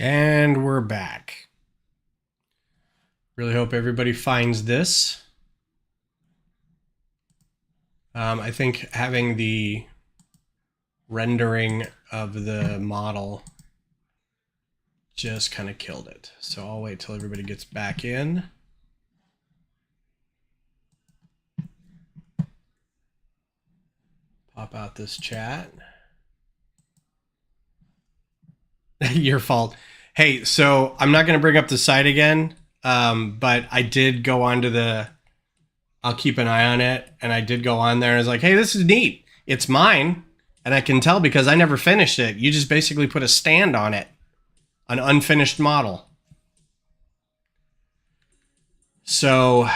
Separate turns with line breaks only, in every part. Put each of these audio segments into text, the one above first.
And we're back. Really hope everybody finds this. I think having the rendering of the model just kind of killed it. So I'll wait till everybody gets back in. Pop out this chat. Your fault. Hey, so I'm not going to bring up the site again, but I did go onto the... I'll keep an eye on it, and I did go on there and I was like, hey, this is neat. It's mine, and I can tell because I never finished it. You just basically put a stand on it, an unfinished model. So,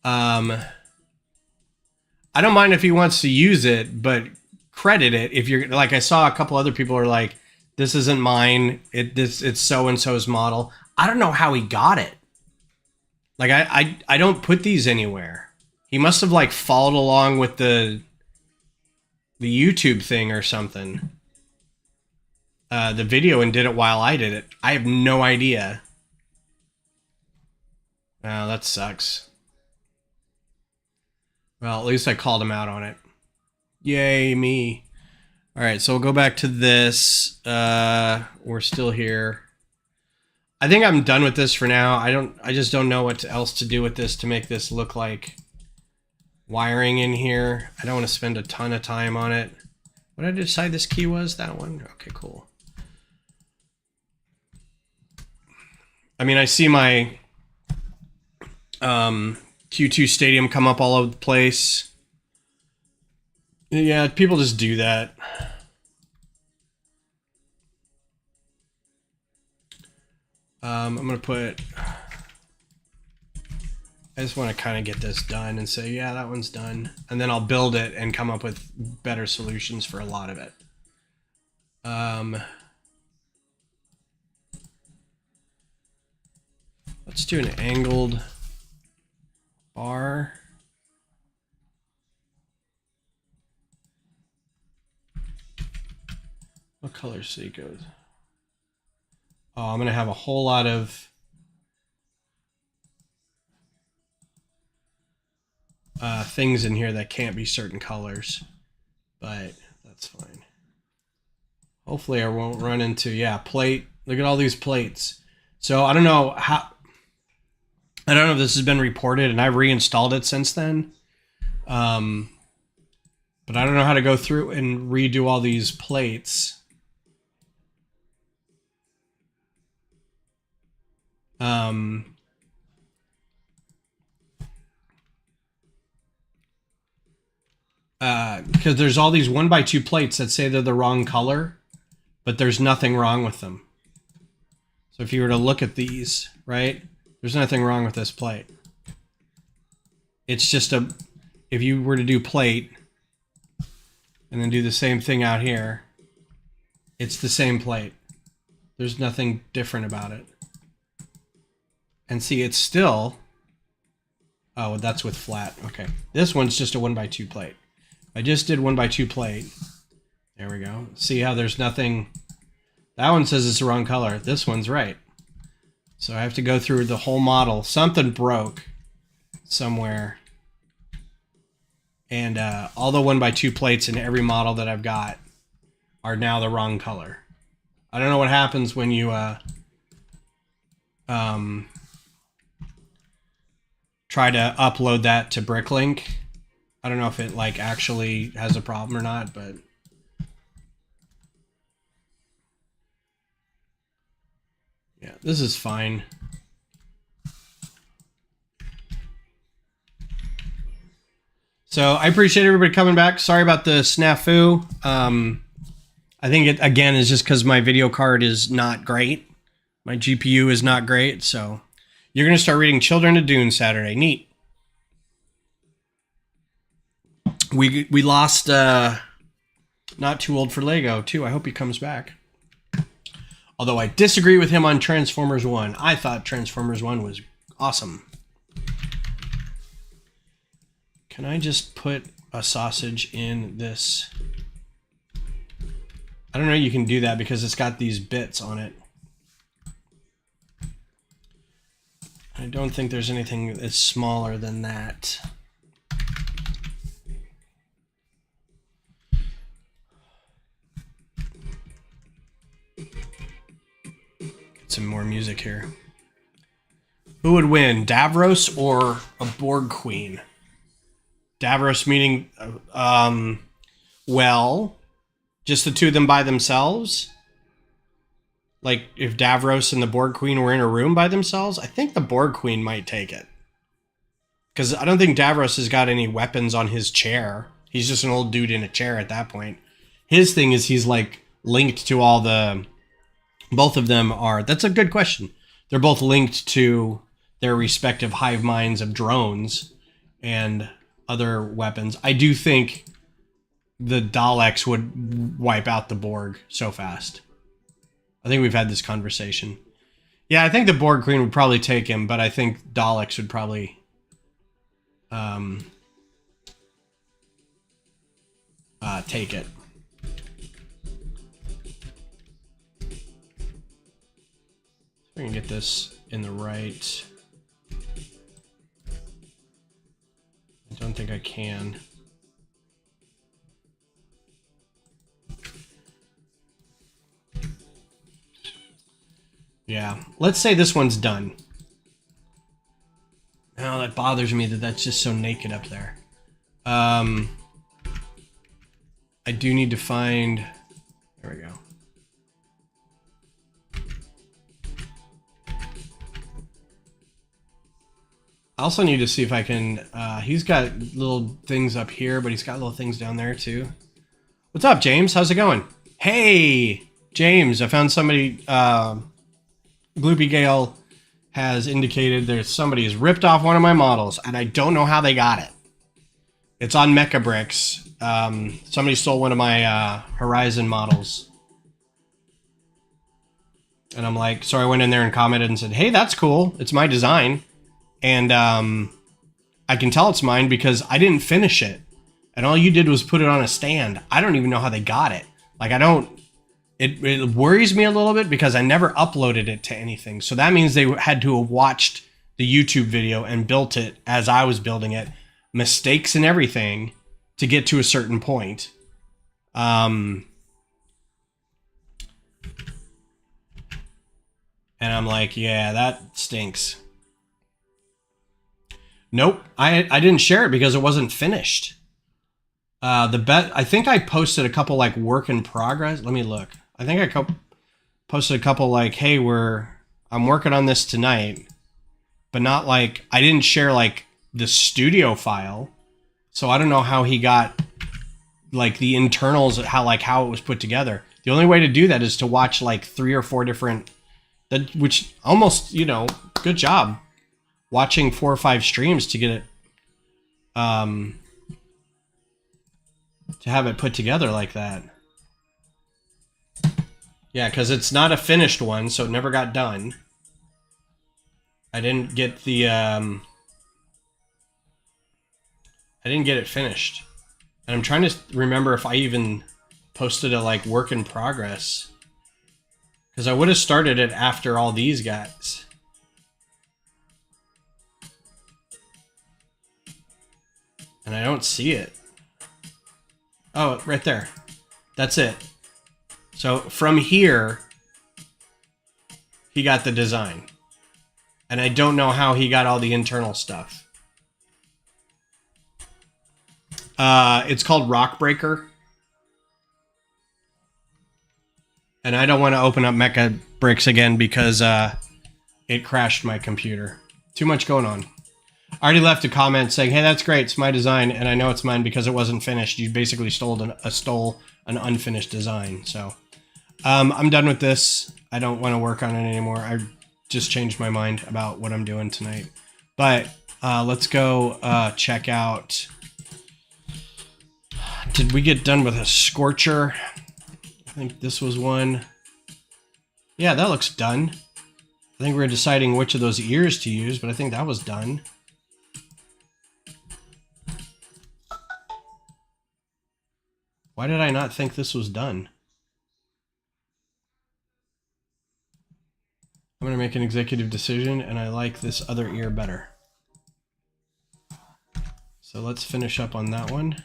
I don't mind if he wants to use it, but credit it if you're like, I saw a couple other people are like, this isn't mine. It's so and so's model. I don't know how he got it. Like I don't put these anywhere. He must have like followed along with the YouTube thing or something. The video and did it while I did it. I have no idea. Oh, that sucks. Well, at least I called him out on it. Yay, me. All right, so we'll go back to this. We're still here. I think I'm done with this for now. I just don't know what else to do with this to make this look like wiring in here. I don't want to spend a ton of time on it. What did I decide this key was? That one? Okay, cool. I mean, I see my Q2 Stadium come up all over the place. Yeah, people just do that. I'm going to put... I just want to kind of get this done and say, yeah, that one's done. And then I'll build it and come up with better solutions for a lot of it. Let's do an angled bar. What color C goes? Oh, I'm going to have a whole lot of things in here that can't be certain colors, but that's fine. Hopefully I won't run into, yeah, plate. Look at all these plates. So I don't know how, I don't know if this has been reported, and I've reinstalled it since then. But I don't know how to go through and redo all these plates. Because there's all these 1x2 plates that say they're the wrong color, but there's nothing wrong with them. So if you were to look at these, right, there's nothing wrong with this plate. It's just a, if you were to do plate and then do the same thing out here, it's the same plate. There's nothing different about it. And see, it's still, oh, that's with flat. Okay. This one's just a 1x2 plate. I just did 1x2 plate. There we go. See how there's nothing. That one says it's the wrong color. This one's right. So I have to go through the whole model. Something broke somewhere. And all the 1x2 plates in every model that I've got are now the wrong color. I don't know what happens when you try to upload that to Bricklink. I don't know if it like actually has a problem or not, but yeah, this is fine. So I appreciate everybody coming back. Sorry about the snafu. I think it again is just because my video card is not great. My GPU is not great. So you're going to start reading Children of Dune Saturday. Neat. We lost Not Too Old for Lego too. I hope he comes back. Although I disagree with him on Transformers 1. I thought Transformers 1 was awesome. Can I just put a sausage in this? I don't know you can do that because it's got these bits on it. I don't think there's anything that's smaller than that. Get some more music here. Who would win, Davros or a Borg Queen? Davros meaning, well, just the two of them by themselves? Like, if Davros and the Borg Queen were in a room by themselves, I think the Borg Queen might take it. Because I don't think Davros has got any weapons on his chair. He's just an old dude in a chair at that point. His thing is he's, like, linked to all the... Both of them are... That's a good question. They're both linked to their respective hive minds of drones and other weapons. I do think the Daleks would wipe out the Borg so fast. I think we've had this conversation. Yeah, I think the Borg Queen would probably take him, but I think Daleks would probably take it. We can get this in the right. I don't think I can. Yeah, let's say this one's done. Oh, that bothers me that that's just so naked up there. I do need to find... There we go. I also need to see if I can... he's got little things up here, but he's got little things down there too. What's up, James? How's it going? Hey, James, I found somebody... Gloopy Gale has indicated that somebody has ripped off one of my models, and I don't know how they got it. It's on Mecha Bricks. Somebody stole one of my Horizon models. And I'm like, so I went in there and commented and said, hey, that's cool. It's my design. And I can tell it's mine because I didn't finish it. And all you did was put it on a stand. I don't even know how they got it. Like, I don't... It worries me a little bit because I never uploaded it to anything. So that means they had to have watched the YouTube video and built it as I was building it. Mistakes and everything to get to a certain point. And I'm like, yeah, that stinks. Nope, I didn't share it because it wasn't finished. I think I posted a couple like work in progress. Let me look. I think I posted a couple like, hey, I'm working on this tonight, but not like, I didn't share like the studio file. So I don't know how he got like the internals, how it was put together. The only way to do that is to watch like 3 or 4 different, which almost, you know, good job watching 4 or 5 streams to get it, to have it put together like that. Yeah, because it's not a finished one, so it never got done. I didn't get the, I didn't get it finished. And I'm trying to remember if I even posted a, like, work in progress. Because I would have started it after all these guys. And I don't see it. Oh, right there. That's it. So from here, he got the design. And I don't know how he got all the internal stuff. It's called Rock Breaker. And I don't want to open up Mecha Bricks again because it crashed my computer. Too much going on. I already left a comment saying, hey, that's great. It's my design. And I know it's mine because it wasn't finished. You basically stole an unfinished design. So I'm done with this. I don't want to work on it anymore. I just changed my mind about what I'm doing tonight. But let's go check out. Did we get done with a Scorcher? I think this was one. Yeah, that looks done. I think we're deciding which of those ears to use, but I think that was done. Why did I not think this was done? make an executive decision, and I like this other ear better. So let's finish up on that one.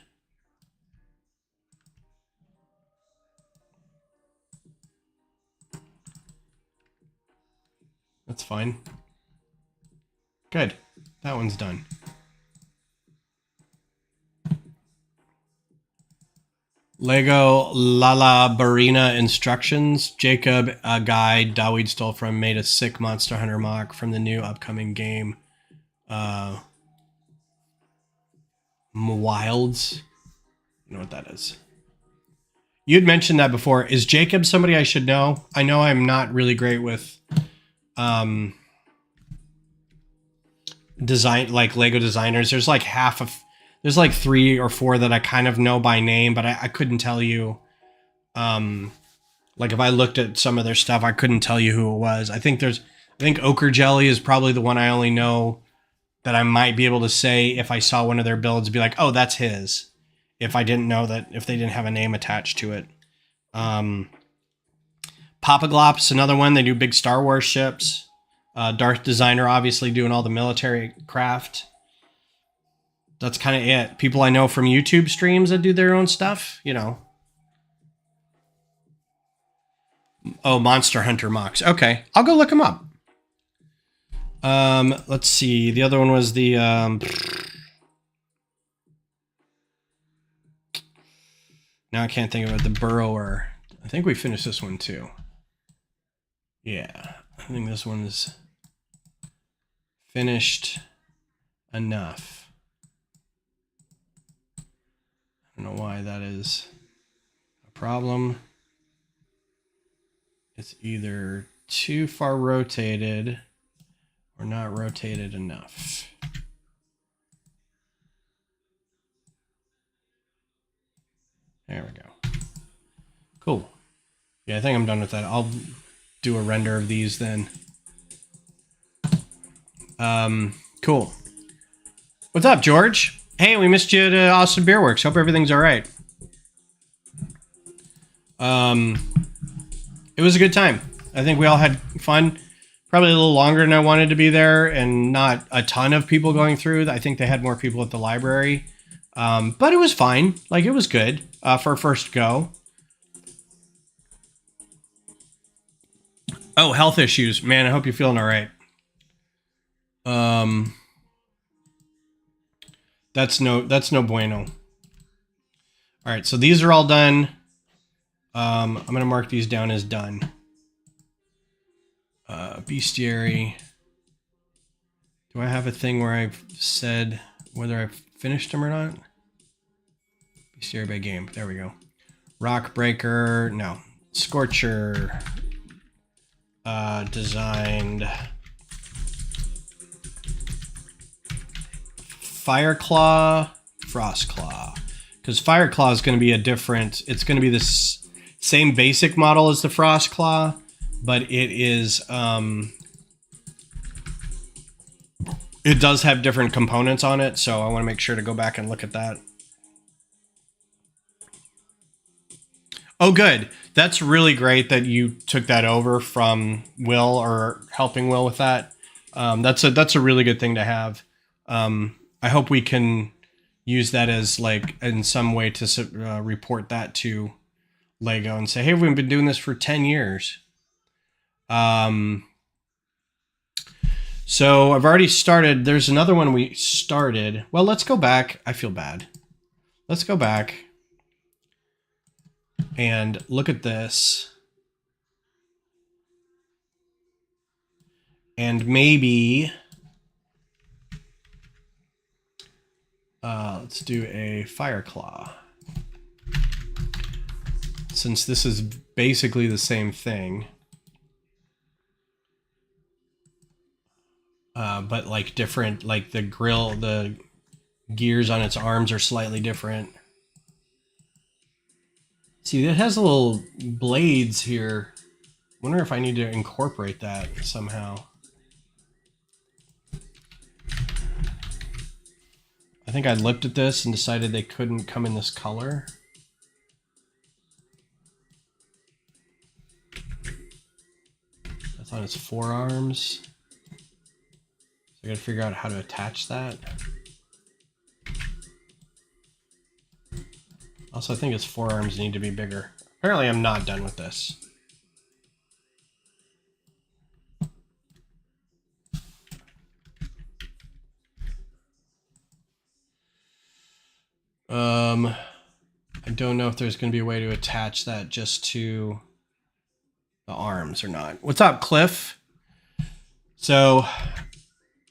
That's fine. Good. That one's done. Lego Lala Barina instructions. Jacob, a guide Daweed stole from, made a sick Monster Hunter MOC from the new upcoming game. Wilds. I don't know what that is. You'd mentioned that before. Is Jacob somebody I should know? I know I'm not really great with design, like Lego designers. There's like there's like 3 or 4 that I kind of know by name, but I couldn't tell you. Like if I looked at some of their stuff, I couldn't tell you who it was. I think Ochre Jelly is probably the one I only know that I might be able to say if I saw one of their builds, be like, oh, that's his. If I didn't know that, if they didn't have a name attached to it. Papa Glop's another one. They do big Star Wars ships. Darth Designer, obviously doing all the military craft. That's kind of it. People I know from YouTube streams that do their own stuff, you know. Oh, Monster Hunter MOCs. Okay, I'll go look them up. Let's see. The other one was the now I can't think of it. The Burrower. I think we finished this one too. Yeah, I think this one is finished enough. I don't know why that is a problem. It's either too far rotated or not rotated enough. There we go. Cool. Yeah, I think I'm done with that. I'll do a render of these then. Cool. What's up, George? Hey, we missed you at Austin Beer Works. Hope everything's all right. It was a good time. I think we all had fun. Probably a little longer than I wanted to be there, and not a ton of people going through. I think they had more people at the library. But it was fine. Like, it was good for a first go. Oh, health issues. Man, I hope you're feeling all right. That's no bueno. All right, so these are all done. I'm going to mark these down as done. Bestiary. Do I have a thing where I've said whether I've finished them or not? Bestiary by game. There we go. Rockbreaker. No. Scorcher. Designed. Fireclaw. Frostclaw. Because Fireclaw is going to be a different... It's going to be this same basic model as the Frostclaw, but it is... it does have different components on it, so I want to make sure to go back and look at that. Oh, good. That's really great that you took that over from Will, or helping Will with that. That's a really good thing to have. I hope we can use that as, like, in some way to report that to Lego and say, hey, we've been doing this for 10 years. So I've already started. There's another one we started. Well, let's go back. I feel bad. Let's go back and look at this. And maybe... let's do a Fireclaw. Since this is basically the same thing. But like different, like the grill, the gears on its arms are slightly different. See, it has little blades here. Wonder if I need to incorporate that somehow. I think I looked at this and decided they couldn't come in this color. I on his forearms. So I gotta figure out how to attach that. Also, I think his forearms need to be bigger. Apparently, I'm not done with this. I don't know if there's going to be a way to attach that just to the arms or not. What's up, Cliff? So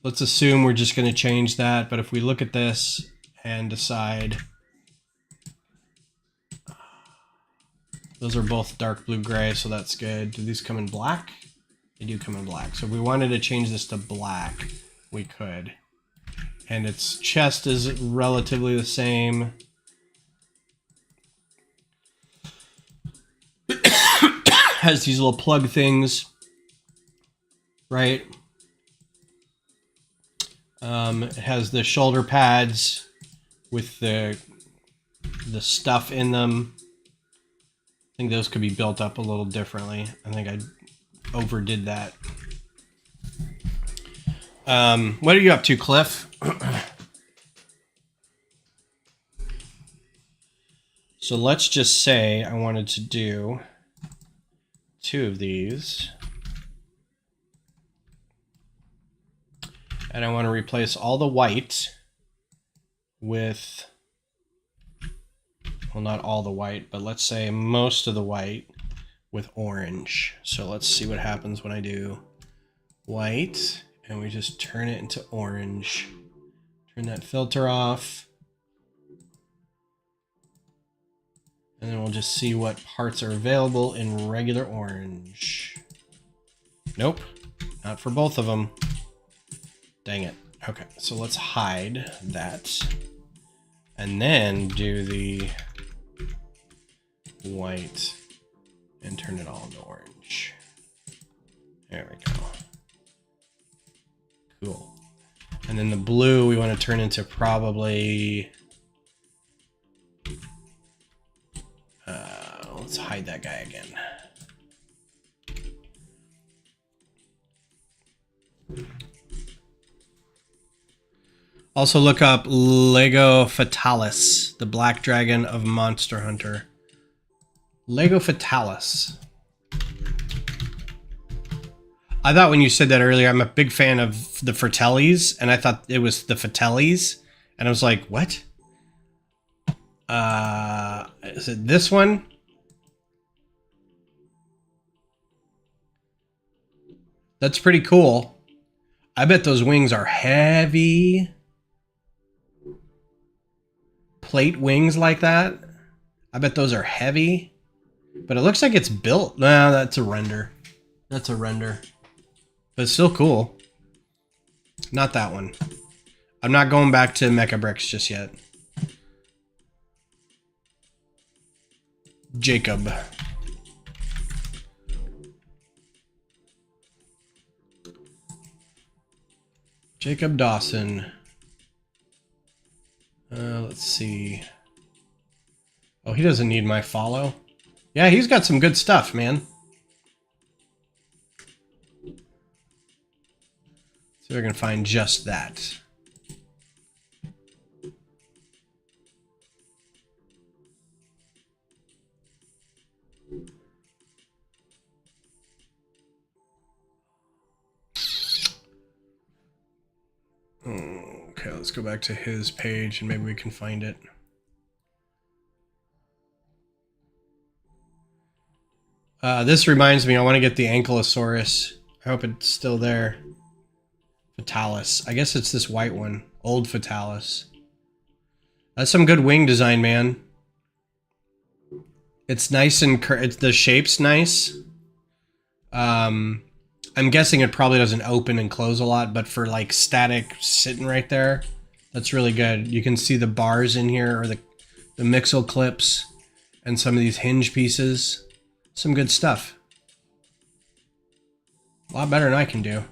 let's assume we're just going to change that. But if we look at this and decide those are both dark blue gray, so that's good. Do these come in black? They do come in black. So if we wanted to change this to black, we could. And its chest is relatively the same. Has these little plug things, right? It has the shoulder pads with the stuff in them. I think those could be built up a little differently. I think I overdid that. What are you up to, Cliff? So let's just say I wanted to do 2 of these. And I want to replace all the white with, well, not all the white, but let's say most of the white with orange. So let's see what happens when I do white and we just turn it into orange. Turn that filter off. And then we'll just see what parts are available in regular orange. Nope, not for both of them. Dang it. Okay, so let's hide that. And then do the white and turn it all into orange. There we go. Cool. And then the blue we want to turn into probably... let's hide that guy again. Also look up Lego Fatalis, the black dragon of Monster Hunter. Lego Fatalis. I thought when you said that earlier, I'm a big fan of the Fratellis, and I thought it was the Fratellis, and I was like, what? Is it this one? That's pretty cool. I bet those wings are heavy. Plate wings like that. I bet those are heavy. But it looks like it's built. Nah, that's a render. That's a render. But it's still cool. Not that one. I'm not going back to Mecha Bricks just yet. Jacob. Jacob Dawson. Let's see. Oh, he doesn't need my follow. Yeah, he's got some good stuff, man. See if I can find just that. Okay, let's go back to his page and maybe we can find it. This reminds me, I want to get the Ankylosaurus. I hope it's still there. Fatalis. I guess it's this white one. Old Fatalis. That's some good wing design, man. It's nice and the shape's nice. I'm guessing it probably doesn't open and close a lot, but for like static sitting right there, that's really good. You can see the bars in here, or the mixel clips, and some of these hinge pieces. Some good stuff. A lot better than I can do.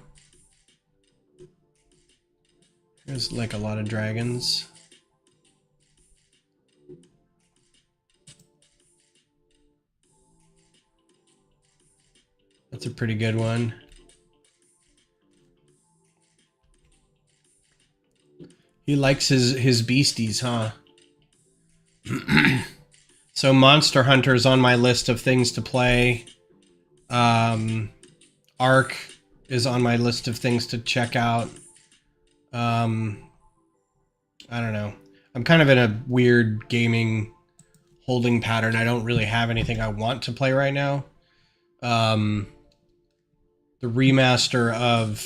There's like a lot of dragons. That's a pretty good one. He likes his beasties, huh? So Monster Hunter's on my list of things to play. Ark is on my list of things to check out. I don't know. I'm kind of in a weird gaming holding pattern. I don't really have anything I want to play right now. The remaster of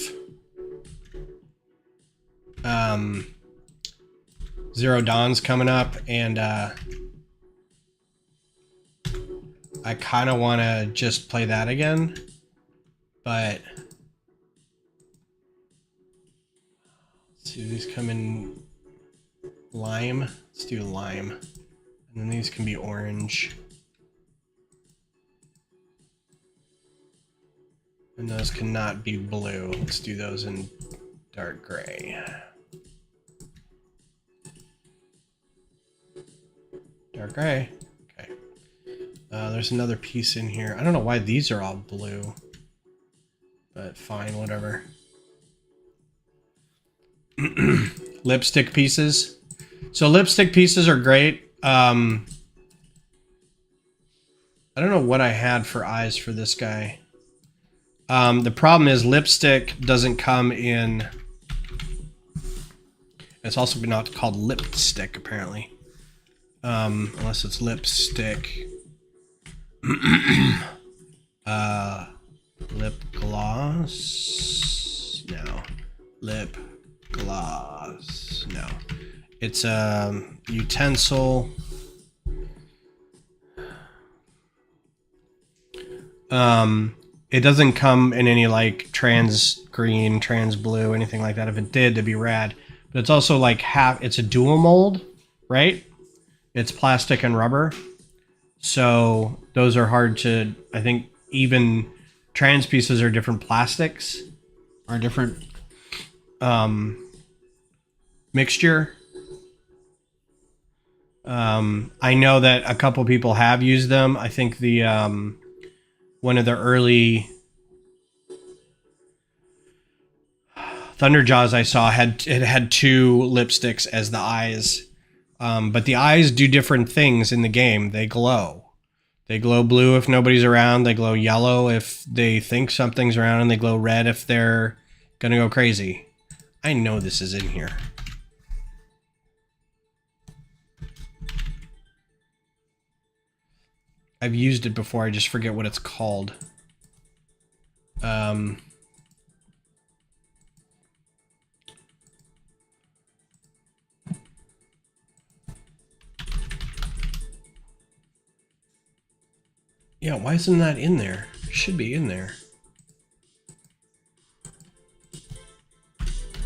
Zero Dawn's coming up, and I kind of want to just play that again, but let's see, these come in lime. Let's do lime, and then these can be orange, and those cannot be blue. Let's do those in dark gray. Dark gray. Okay. There's another piece in here. I don't know why these are all blue, but fine, whatever. Lipstick pieces. So lipstick pieces are great. I don't know what I had for eyes for this guy. The problem is lipstick doesn't come in. It's also not called lipstick, apparently. Unless it's lipstick. Lip gloss. No. Lip gloss. No. It's a utensil. It doesn't come in any like trans green, trans blue, anything like that. If it did, it'd be rad. But it's also like it's a dual mold, right? It's plastic and rubber. So those are hard to, I think even trans pieces are different plastics, are different mixture. I know that a couple people have used them. I think the one of the early Thunderjaws I saw had two lipsticks as the eyes. But the eyes do different things in the game. They glow. They glow blue if nobody's around. They glow yellow if they think something's around. And they glow red if they're going to go crazy. I know this is in here. I've used it before. I just forget what it's called. Yeah, why isn't that in there? It should be in there.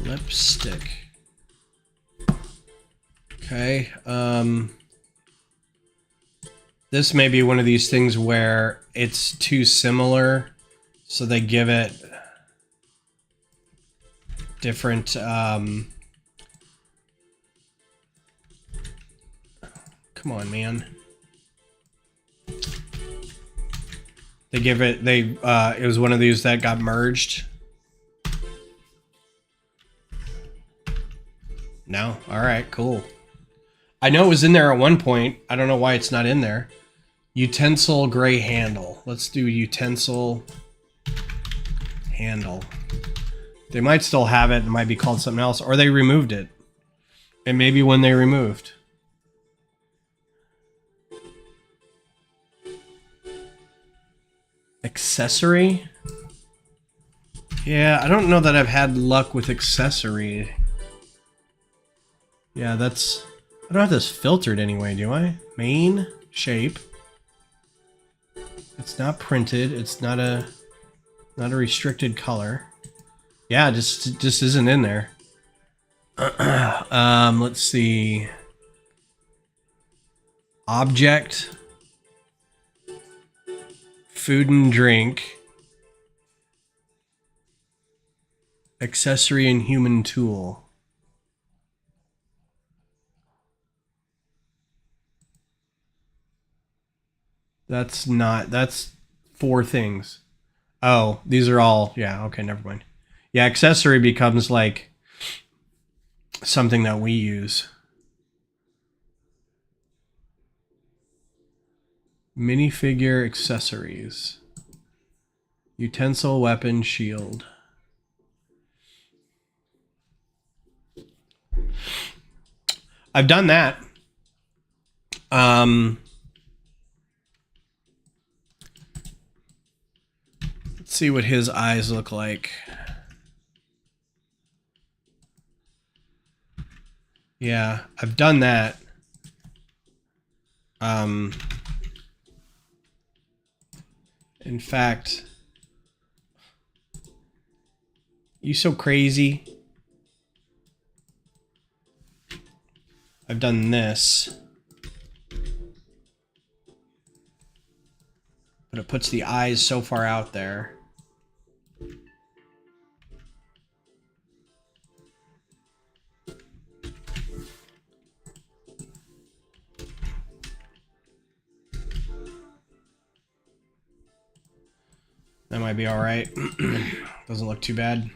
Lipstick. Okay. This may be one of these things where it's too similar, so they give it different come on, man. They give it, it was one of these that got merged. No? Alright, cool. I know it was in there at one point. I don't know why it's not in there. Utensil gray handle. Let's do utensil handle. They might still have it. It might be called something else. Or they removed it. And maybe when they removed. Accessory? Yeah, I don't know that I've had luck with accessory. Yeah, that's... I don't have this filtered anyway, do I? Main, shape. It's not printed. It's not a restricted color. Yeah, just isn't in there. Let's see. Object. Food and drink. Accessory and human tool. That's not, that's 4 things. Oh, these are all, yeah, okay, never mind. Yeah, accessory becomes like something that we use. Minifigure accessories. Utensil, weapon, shield. I've done that. Let's see what his eyes look like. Yeah, I've done that. In fact, you so crazy. I've done this. But it puts the eyes so far out there. That might be all right. Doesn't look too bad.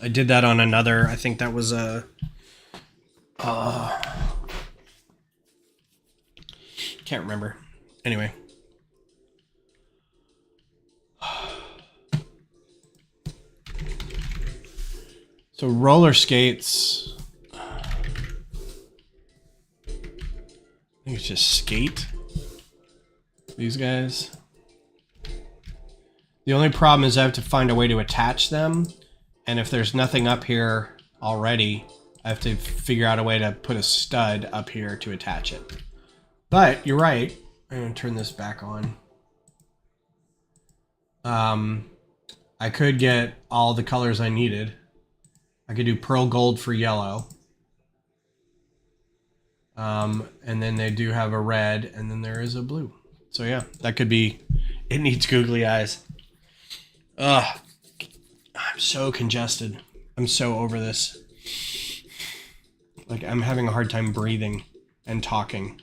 I did that on another. I think that was a. Can't remember. Anyway. So roller skates. I think it's just skate. These guys. The only problem is I have to find a way to attach them. And if there's nothing up here already, I have to figure out a way to put a stud up here to attach it. But you're right. I'm going to turn this back on. I could get all the colors I needed. I could do pearl gold for yellow. And then they do have a red, and then there is a blue. So yeah, that could be... It needs googly eyes. Ugh. I'm so congested. I'm so over this. Like, I'm having a hard time breathing and talking.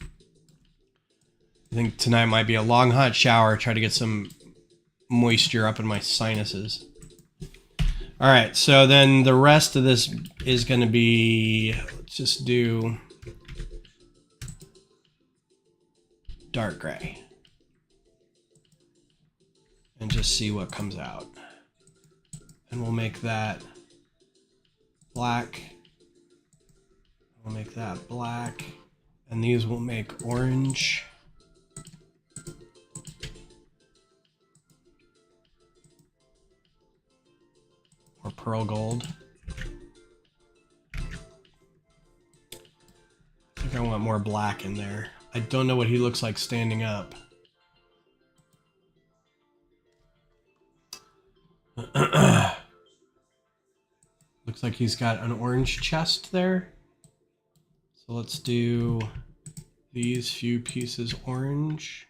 I think tonight might be a long, hot shower. Try to get some moisture up in my sinuses. All right, so then the rest of this is going to be... Let's just do... dark gray. And just see what comes out. And we'll make that black. We'll make that black. And these will make orange. Or pearl gold. I think I want more black in there. I don't know what he looks like standing up. Looks like he's got an orange chest there. So let's do these few pieces orange.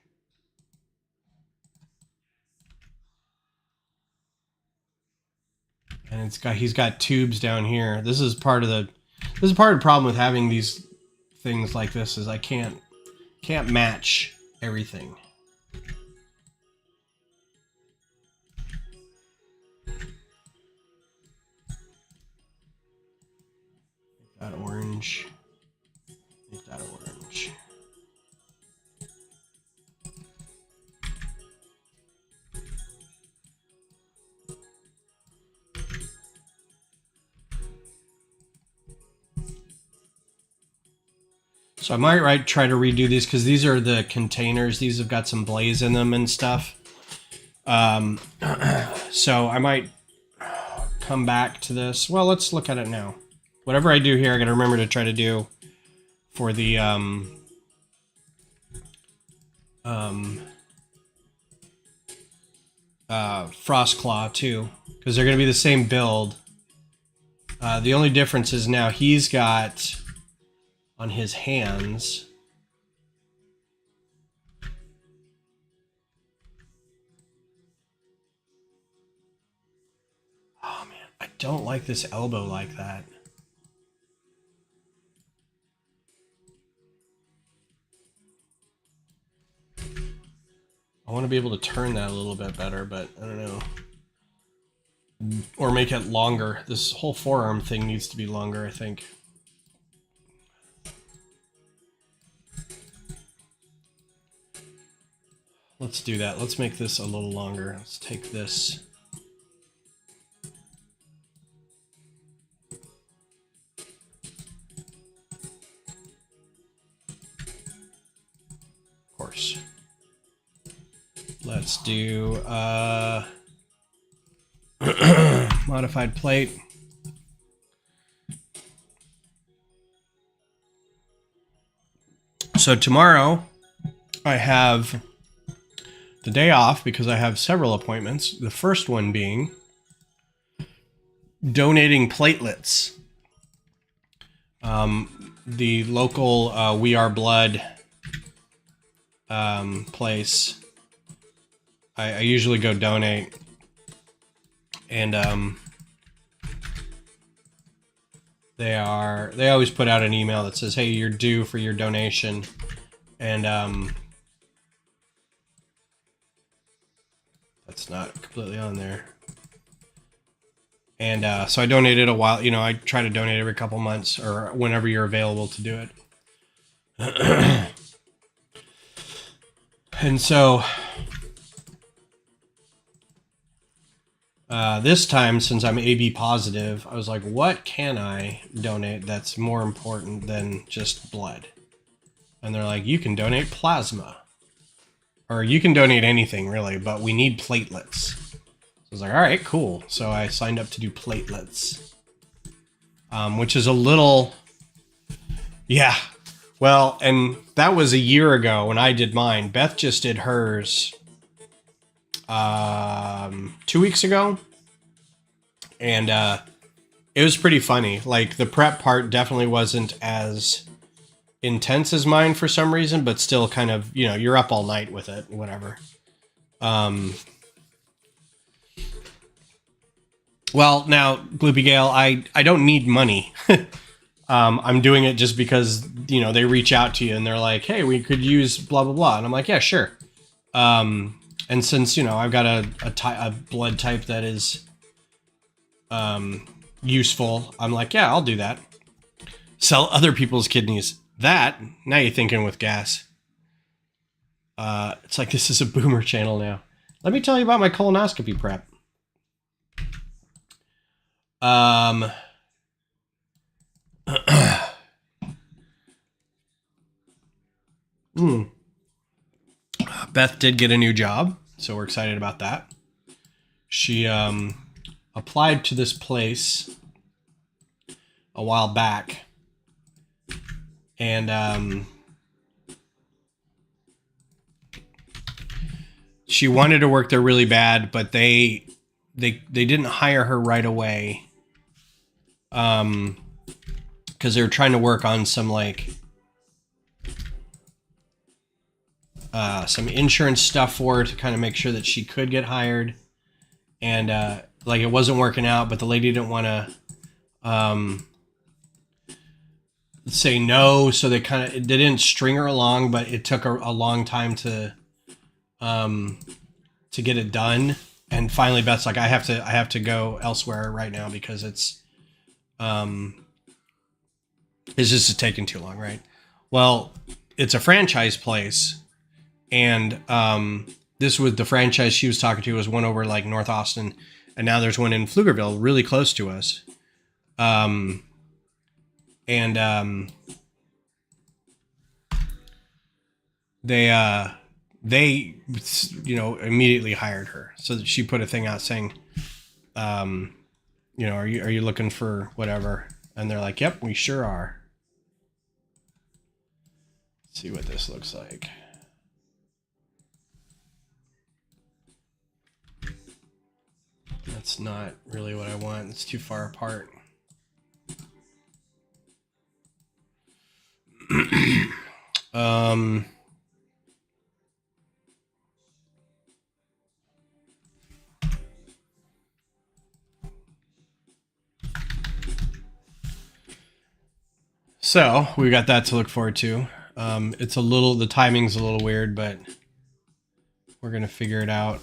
And he's got tubes down here. This is part of the problem with having these things like this is I can't match everything. Make that orange. Make that orange. So I might try to redo these because these are the containers. These have got some blaze in them and stuff. So I might come back to this. Well, let's look at it now. Whatever I do here, I got to remember to try to do for the Frostclaw too, because they're going to be the same build. The only difference is now he's got on his hands. Oh man, I don't like this elbow like that. I want to be able to turn that a little bit better, but I don't know. or make it longer. This whole forearm thing needs to be longer, I think. Let's do that. Let's make this a little longer. Let's take this. Of course. Let's do modified plate. So tomorrow I have the day off because I have several appointments. The first one being donating platelets. The local We Are Blood place. I usually go donate, and they always put out an email that says, "Hey, you're due for your donation," and that's not completely on there. And so I donated a while. You know, I try to donate every couple months or whenever you're available to do it. And so this time, since I'm AB positive, I was like, what can I donate that's more important than just blood? And they're like, you can donate plasma. Or you can donate anything, really, but we need platelets. So I was like, all right, cool. So I signed up to do platelets. Which is a little... Yeah. Well, and that was a year ago when I did mine. Beth just did hers 2 weeks ago. And it was pretty funny. Like, the prep part definitely wasn't as intense as mine for some reason, but still kind of, you know, you're up all night with it, whatever. Well, now, Gloopy Gale, I don't need money. I'm doing it just because, you know, they reach out to you and they're like, hey, we could use blah, blah, blah. And I'm like, yeah, sure. And since, you know, I've got a blood type that is useful, I'm like, yeah, I'll do that. Sell other people's kidneys. That, now you're thinking with gas. It's like this is a boomer channel now. Let me tell you about my colonoscopy prep. Beth did get a new job, so we're excited about that. She applied to this place a while back, and she wanted to work there really bad, but they didn't hire her right away, because they were trying to work on some like some insurance stuff for her to kind of make sure that she could get hired, and like it wasn't working out, but the lady didn't want to say no, so they didn't string her along, but it took a long time to get it done. And finally Beth's like, I have to go elsewhere right now because it's just taking too long, right? Well, it's a franchise place, and this was the franchise she was talking to was one over like North Austin, and now there's one in Pflugerville, really close to us. They you know, immediately hired her. So that she put a thing out saying, you know, are you looking for whatever? And they're like, yep, we sure are. Let's see what this looks like. That's not really what I want. It's too far apart. So we got that to look forward to. It's the timing's a little weird, but we're going to figure it out.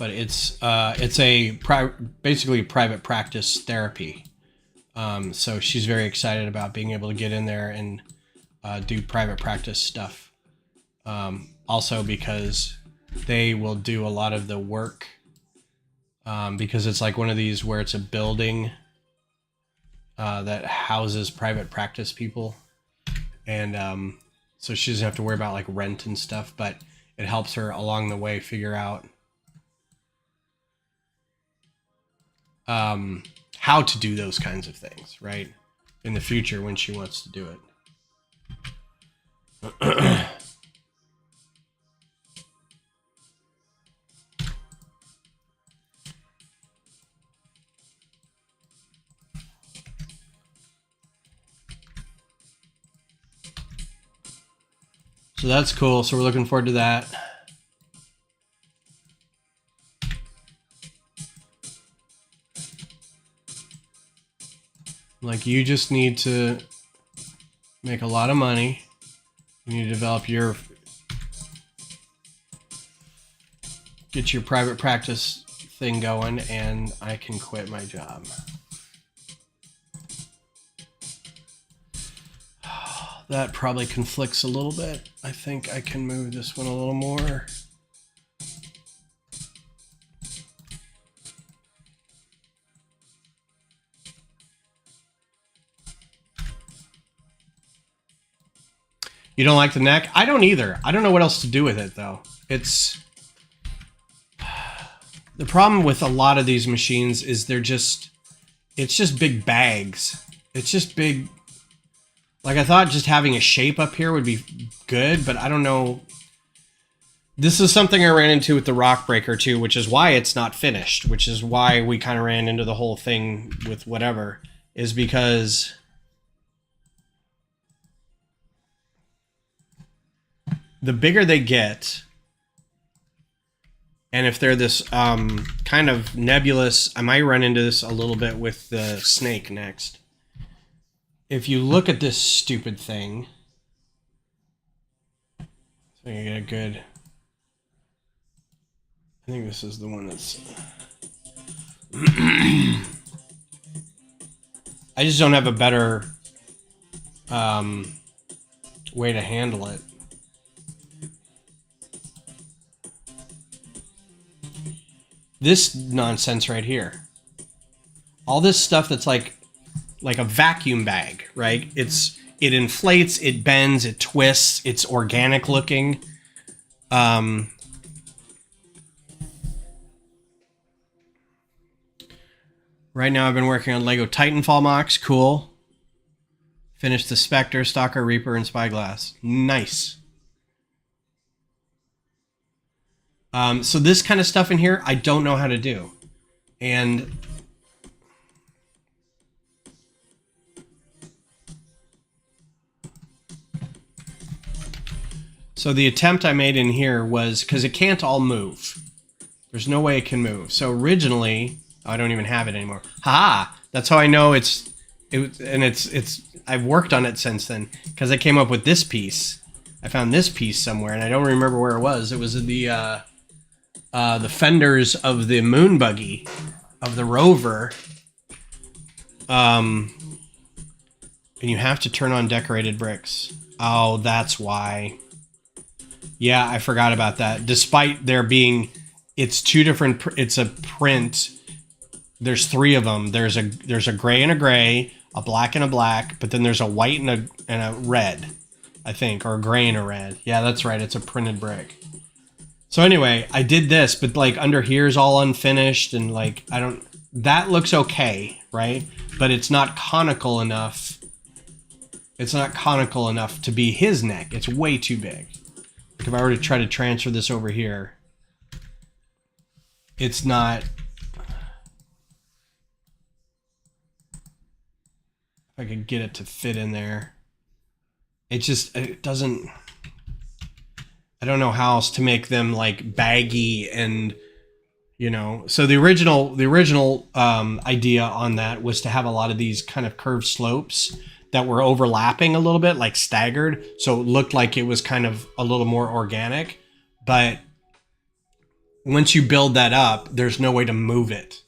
but it's basically private practice therapy. So she's very excited about being able to get in there and do private practice stuff. Also because they will do a lot of the work, because it's like one of these where it's a building that houses private practice people. And so she doesn't have to worry about like rent and stuff, but it helps her along the way figure out how to do those kinds of things, right? In the future when she wants to do it. So that's cool. So we're looking forward to that. Like, you just need to make a lot of money. You need to develop get your private practice thing going, and I can quit my job. That probably conflicts a little bit. I think I can move this one a little more. You don't like the neck? I don't either. I don't know what else to do with it, though. It's the problem with a lot of these machines is it's just big bags. It's just big. Like, I thought just having a shape up here would be good, but I don't know. This is something I ran into with the Rock Breaker too, which is why it's not finished, which is why we kind of ran into the whole thing with whatever, is because the bigger they get, and if they're this kind of nebulous, I might run into this a little bit with the snake next. If you look at this stupid thing, so you get a good, I think this is the one that's, I just don't have a better way to handle it. This nonsense right here, all this stuff that's like a vacuum bag, right? It inflates, it bends, it twists, it's organic looking. Right now I've been working on Lego Titanfall MOCs. Cool. Finished the Spectre, Stalker, Reaper, and Spyglass. Nice. So this kind of stuff in here, I don't know how to do. And so the attempt I made in here was, because it can't all move. There's no way it can move. So originally, I don't even have it anymore. Haha! That's how I know it's I've worked on it since then, because I came up with this piece. I found this piece somewhere, and I don't remember where it was. It was in the fenders of the moon buggy of the rover. And you have to turn on decorated bricks. Oh, that's why. Yeah, I forgot about that. Despite there being, it's two different, it's a print. There's three of them. There's a gray and a gray, a black and a black, but then there's a white and a red, I think, or a gray and a red. Yeah, that's right. It's a printed brick. So anyway, I did this, but like under here is all unfinished, and like that looks okay, right? But it's not conical enough. It's not conical enough to be his neck. It's way too big. Like if I were to try to transfer this over here, it's not. If I could get it to fit in there, it doesn't. I don't know how else to make them like baggy and, you know. So the original idea on that was to have a lot of these kind of curved slopes that were overlapping a little bit, like staggered, so it looked like it was kind of a little more organic. But once you build that up, there's no way to move it.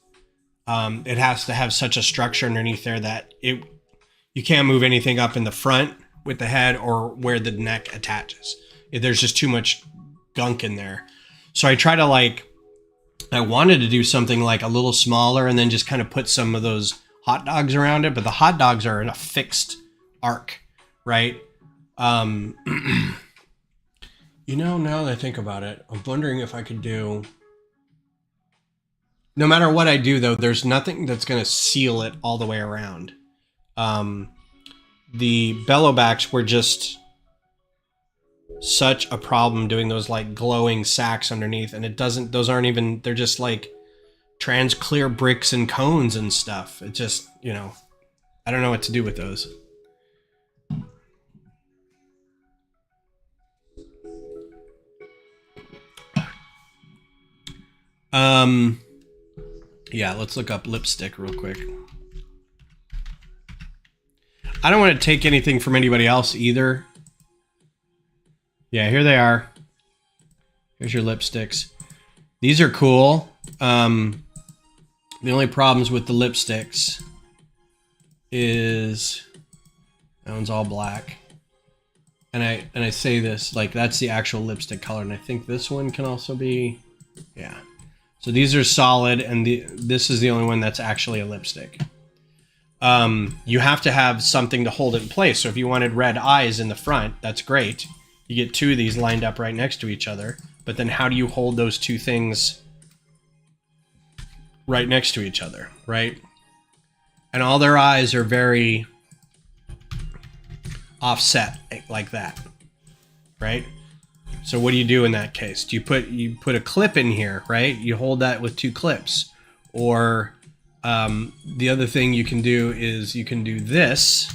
It has to have such a structure underneath there that you can't move anything up in the front with the head or where the neck attaches. There's just too much gunk in there. So I try to I wanted to do something like a little smaller and then just kind of put some of those hot dogs around it, but the hot dogs are in a fixed arc, right? You know, now that I think about it, I'm wondering if I could do... No matter what I do, though, there's nothing that's going to seal it all the way around. The bellowbacks were just such a problem doing those like glowing sacks underneath, and those aren't even, they're just like trans clear bricks and cones and stuff. It just, you know, I don't know what to do with those. Yeah, let's look up lipstick real quick. I don't want to take anything from anybody else either. Yeah, here they are. Here's your lipsticks. These are cool. The only problems with the lipsticks is that one's all black. And I say this, like, that's the actual lipstick color, and I think this one can also be, yeah. So these are solid, and this is the only one that's actually a lipstick. You have to have something to hold it in place. So if you wanted red eyes in the front, that's great. You get two of these lined up right next to each other. But then how do you hold those two things right next to each other, right? And all their eyes are very offset like that, right? So what do you do in that case? Do you put a clip in here, right? You hold that with two clips. Or the other thing you can do is you can do this.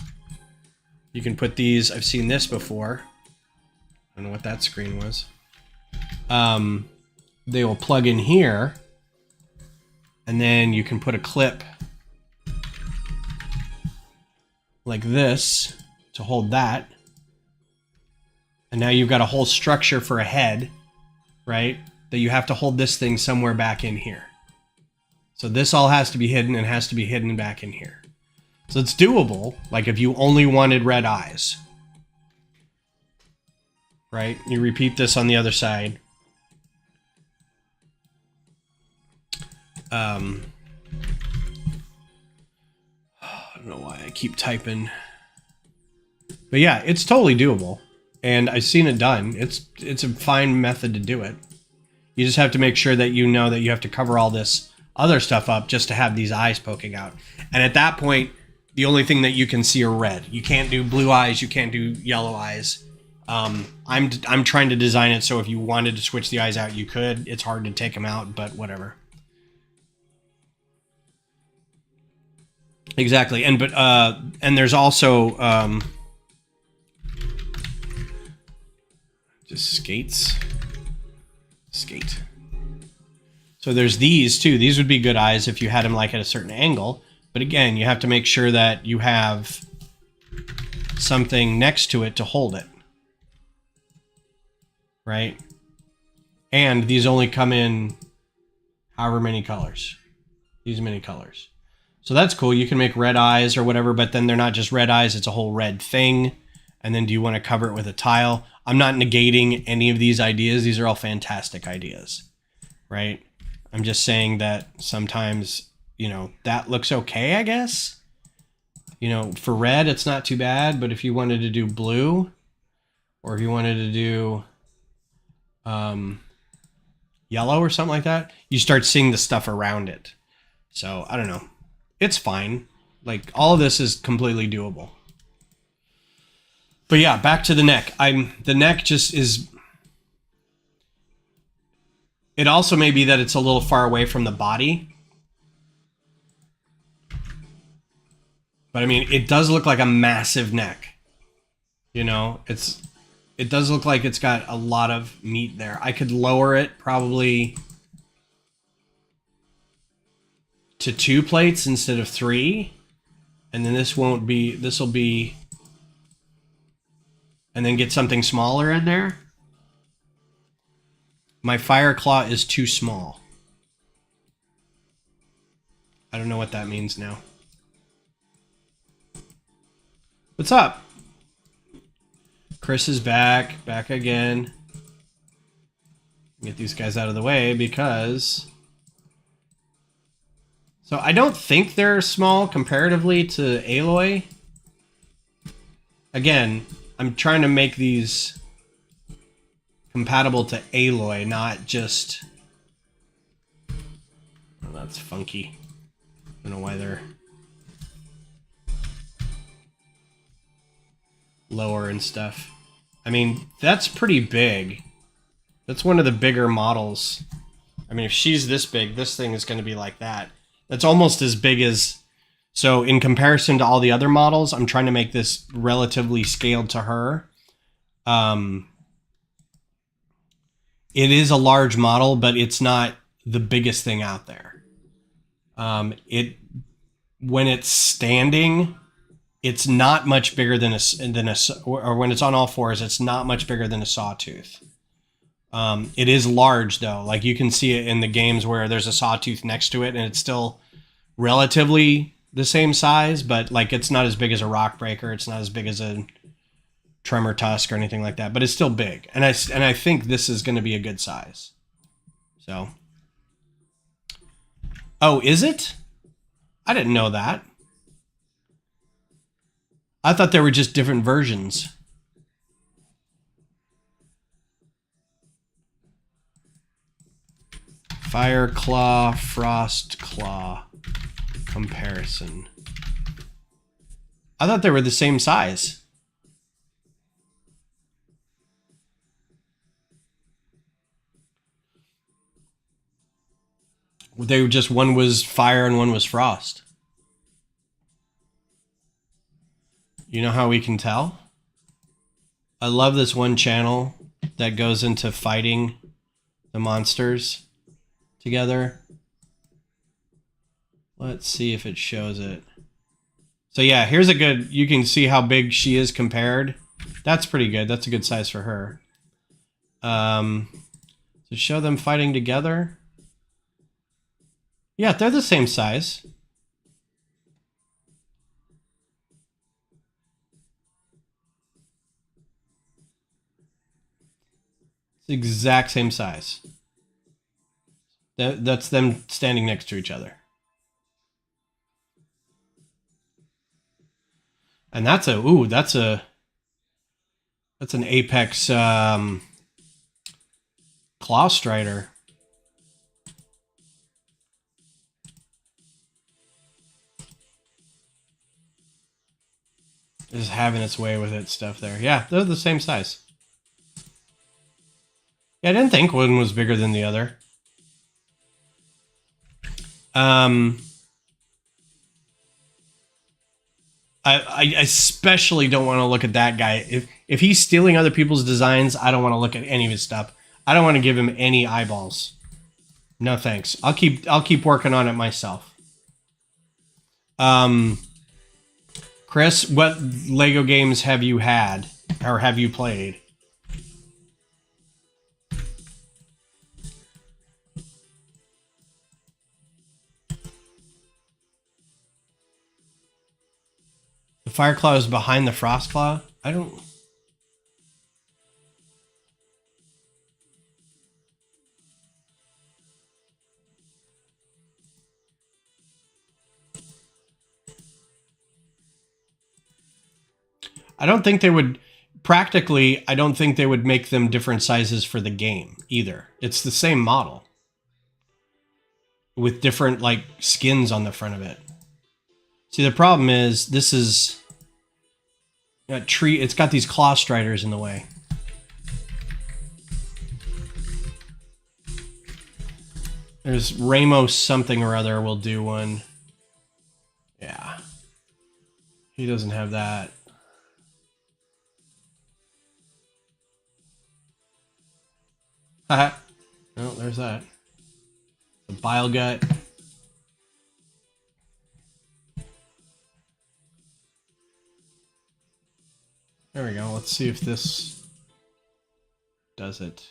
You can put these, I've seen this before. I don't know what that screen was. They will plug in here, and then you can put a clip like this to hold that. And now you've got a whole structure for a head, right? That you have to hold this thing somewhere back in here. So this all has to be hidden and has to be hidden back in here. So it's doable, like if you only wanted red eyes. Right? You repeat this on the other side. I don't know why I keep typing. But yeah, it's totally doable. And I've seen it done. It's a fine method to do it. You just have to make sure that you know that you have to cover all this other stuff up just to have these eyes poking out. And at that point, the only thing that you can see are red. You can't do blue eyes. You can't do yellow eyes. I'm trying to design it so if you wanted to switch the eyes out, you could. It's hard to take them out, but whatever. Exactly. And there's also just skate. So there's these too. These would be good eyes if you had them like at a certain angle. But again, you have to make sure that you have something next to it to hold it. Right? And these only come in however many colors. These many colors. So that's cool. You can make red eyes or whatever, but then they're not just red eyes. It's a whole red thing. And then do you want to cover it with a tile? I'm not negating any of these ideas. These are all fantastic ideas, right? I'm just saying that sometimes, you know, that looks okay, I guess. You know, for red, it's not too bad. But if you wanted to do blue, or if you wanted to do yellow or something like that, you start seeing the stuff around it. So I don't know. It's fine. Like, all of this is completely doable. But yeah, back to the neck. The neck just is... It also may be that it's a little far away from the body. But I mean, it does look like a massive neck. You know, it does look like it's got a lot of meat there. I could lower it probably to 2 plates instead of 3. And then this will be... And then get something smaller in there. My Fireclaw is too small. I don't know what that means now. What's up? Chris is back. Back again. Get these guys out of the way because... So I don't think they're small comparatively to Aloy. Again, I'm trying to make these compatible to Aloy, not just... Oh, that's funky. I don't know why they're lower and stuff. I mean, that's pretty big. That's one of the bigger models. I mean, if she's this big, this thing is going to be like that. That's almost as big as... So in comparison to all the other models, I'm trying to make this relatively scaled to her. It is a large model, but it's not the biggest thing out there. When it's standing, it's not much bigger than or when it's on all fours, it's not much bigger than a sawtooth. It is large though. Like you can see it in the games where there's a sawtooth next to it and it's still relatively the same size, but like it's not as big as a rock breaker. It's not as big as a tremor tusk or anything like that, but it's still big. And I think this is going to be a good size. So. Oh, is it? I didn't know that. I thought there were just different versions. Fireclaw, Frostclaw comparison. I thought they were the same size. They were just, one was fire and one was frost. You know how we can tell? I love this one channel that goes into fighting the monsters together. Let's see if it shows it. So yeah, here's a good, you can see how big she is compared. That's pretty good. That's a good size for her. To show them fighting together. Yeah, they're the same size. It's the exact same size. That's them standing next to each other. And that's an Apex Claw Strider. Just having its way with its stuff there. Yeah, they're the same size. Yeah, I didn't think one was bigger than the other. I especially don't want to look at that guy. If he's stealing other people's designs, I don't want to look at any of his stuff. I don't want to give him any eyeballs. No thanks. I'll keep working on it myself. Chris, what Lego games have you had or have you played? The Fireclaw is behind the Frostclaw? I don't... I don't think they would... Practically, I don't think they would make them different sizes for the game, either. It's the same model. With different, like, skins on the front of it. See, the problem is, this is... It's got these claw striders in the way. There's Ramos something or other will do one. Yeah. He doesn't have that. Haha. Oh, there's that. The bile gut. There we go. Let's see if this does it.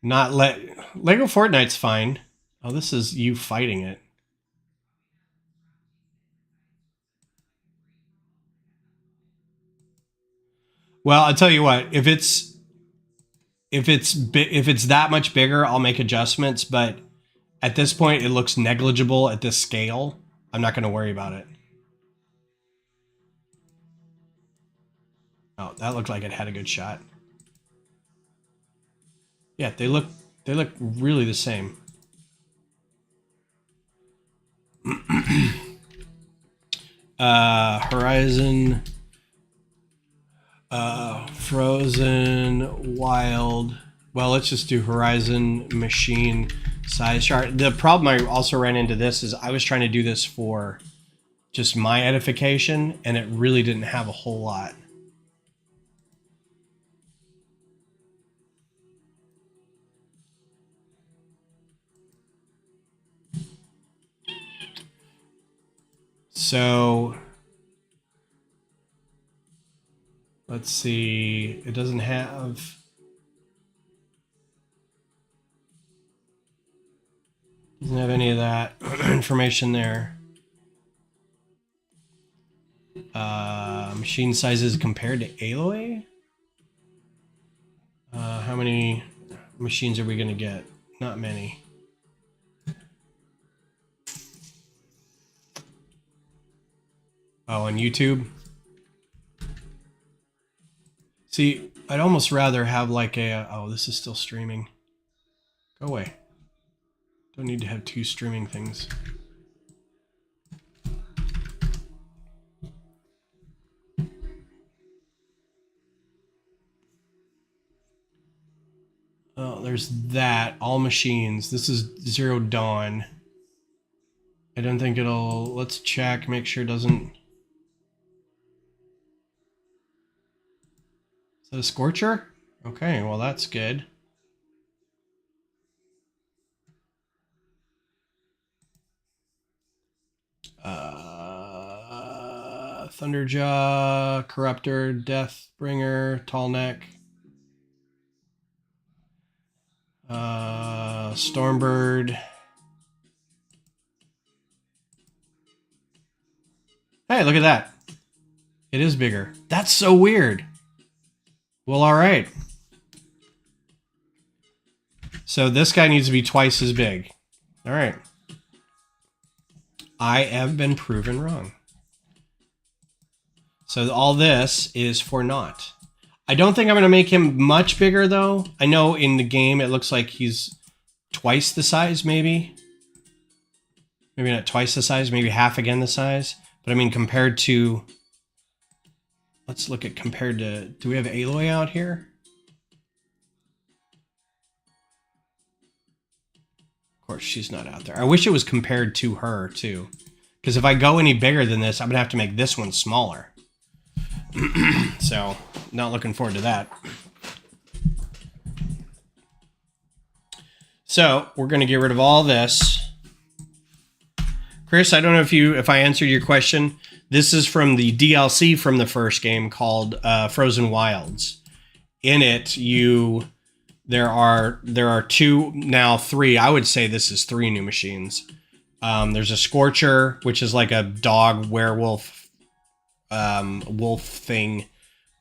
Not let Lego Fortnite's fine. Oh, this is you fighting it. Well, I'll tell you what. If it's that much bigger, I'll make adjustments. But at this point, it looks negligible at this scale. I'm not going to worry about it. Oh, that looked like it had a good shot. Yeah, they look really the same. Horizon, Frozen, Wild. Well, let's just do Horizon, Machine, Size Chart. The problem I also ran into this is I was trying to do this for just my edification, and it really didn't have a whole lot. So let's see. It doesn't have any of that information there. Machine sizes compared to Aloy. How many machines are we going to get? Not many. Oh, on YouTube? See, I'd almost rather have like a... Oh, this is still streaming. Go away. Don't need to have two streaming things. Oh, there's that. All machines. This is Zero Dawn. I don't think it'll... Let's check, make sure it doesn't... Is that a Scorcher? Okay, well that's good. Thunderjaw, Corruptor, Deathbringer, Tallneck, Stormbird. Hey, look at that. It is bigger. That's so weird. Well, all right. So this guy needs to be twice as big. All right. I have been proven wrong. So all this is for naught. I don't think I'm going to make him much bigger, though. I know in the game it looks like he's twice the size, maybe. Maybe not twice the size, maybe half again the size. But I mean, compared to... Let's look at compared to... Do we have Aloy out here? Of course, she's not out there. I wish it was compared to her, too. Because if I go any bigger than this, I'm going to have to make this one smaller. So, not looking forward to that. So, we're going to get rid of all this. Chris, I don't know if I answered your question. This is from the DLC from the first game called Frozen Wilds. In it, there are two, now three. I would say this is three new machines. There's a Scorcher, which is like a dog werewolf wolf thing.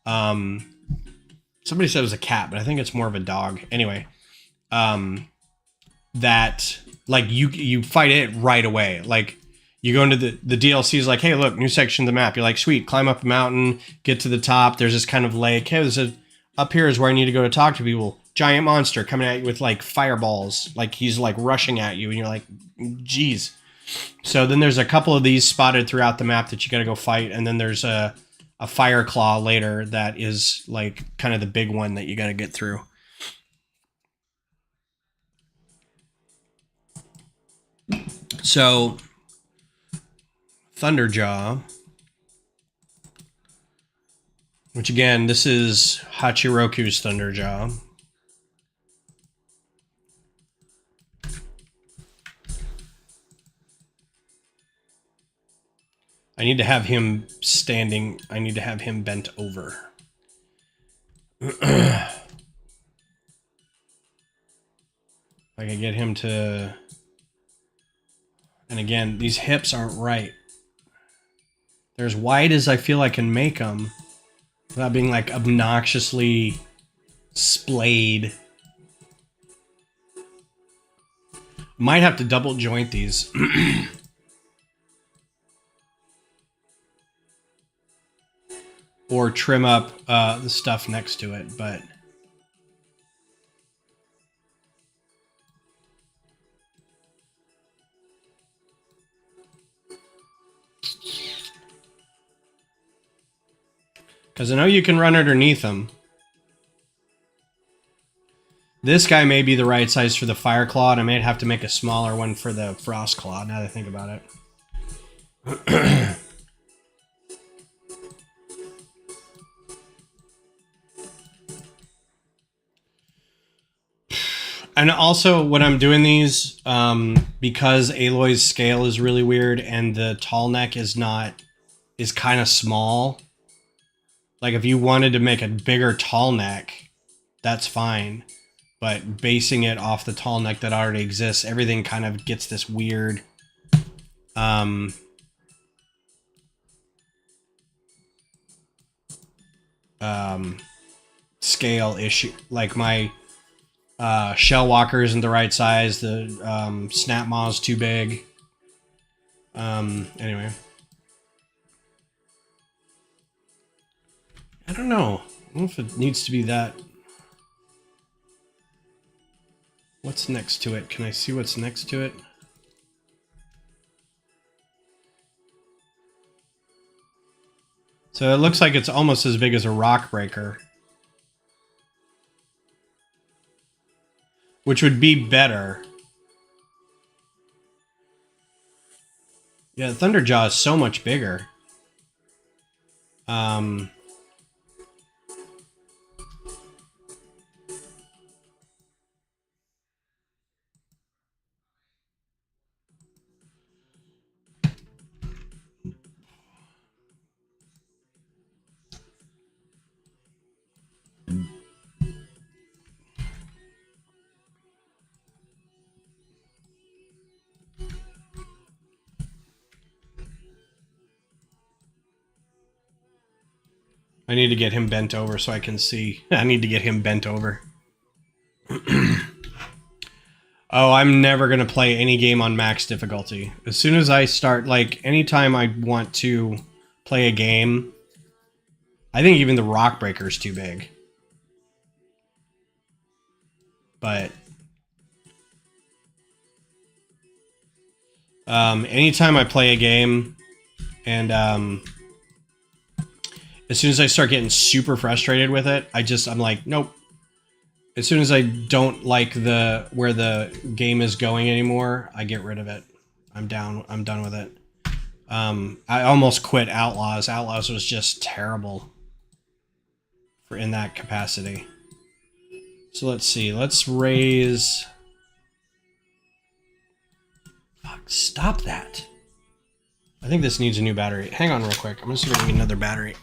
Somebody said it was a cat, but I think it's more of a dog. Anyway, that like you fight it right away. Like you go into the DLC is like, hey, look, new section of the map. You're like, sweet, climb up a mountain, get to the top. There's this kind of lake. Hey, up here is where I need to go to talk to people. Giant monster coming at you with like fireballs. Like he's like rushing at you, and you're like, geez. So then there's a couple of these spotted throughout the map that you got to go fight, and then there's a Fireclaw later that is like kind of the big one that you got to get through. So Thunderjaw, which again, this is Hachiroku's Thunderjaw. I need to have him standing. I need to have him bent over. I can get him to... And again, these hips aren't right. They're as wide as I feel I can make them without being like obnoxiously splayed. Might have to double joint these. Or trim up the stuff next to it, but... Because I know you can run underneath them. This guy may be the right size for the Fireclaw, and I may have to make a smaller one for the Frostclaw, now that I think about it. And also, when I'm doing these, because Aloy's scale is really weird and the tall neck is kind of small. Like, if you wanted to make a bigger tall neck, that's fine. But basing it off the tall neck that already exists, everything kind of gets this weird... scale issue. Like, my shell walker isn't the right size, the snap maw is too big. Anyway. I don't know. I don't know if it needs to be that. What's next to it? Can I see what's next to it? So it looks like it's almost as big as a rock breaker. Which would be better. Yeah, the Thunderjaw is so much bigger. I need to get him bent over so I can see. I need to get him bent over. Oh, I'm never going to play any game on max difficulty. As soon as I start, like, anytime I want to play a game, I think even the rock breaker is too big. But anytime I play a game and as soon as I start getting super frustrated with it, I'm like, nope. As soon as I don't like where the game is going anymore, I get rid of it. I'm done with it. I almost quit Outlaws. Outlaws was just terrible in that capacity. So let's see. Let's raise... Fuck, stop that. I think this needs a new battery. Hang on real quick. I'm going to see if I can get another battery.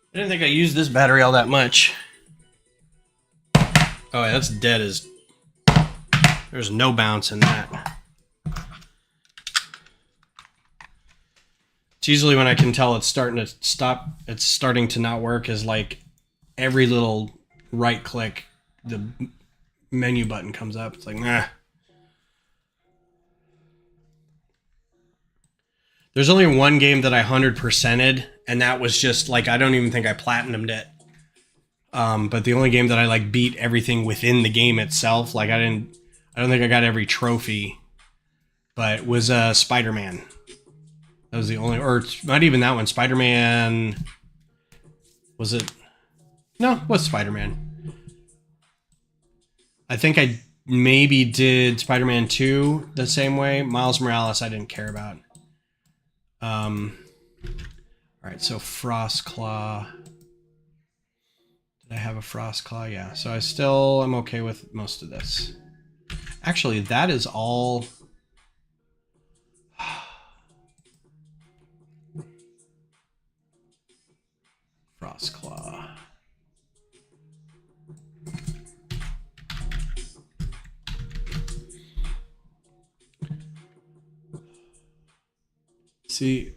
I didn't think I used this battery all that much. Oh, yeah, that's dead as... There's no bounce in that. It's usually when I can tell it's starting to stop, it's starting to not work, is like every little right click, the menu button comes up. It's like, nah. There's only one game that I 100%ed, and that was just like, I don't even think I platinumed it. But the only game that I like beat everything within the game itself, like I don't think I got every trophy, but was Spider-Man. That was the only, or not even that one, Spider-Man Was it? No, it was Spider-Man. I think I maybe did Spider-Man 2 the same way. Miles Morales I didn't care about. All right, so Frostclaw. Did I have a Frostclaw? Yeah, so I still am okay with most of this. Actually, that is all... Frostclaw. See,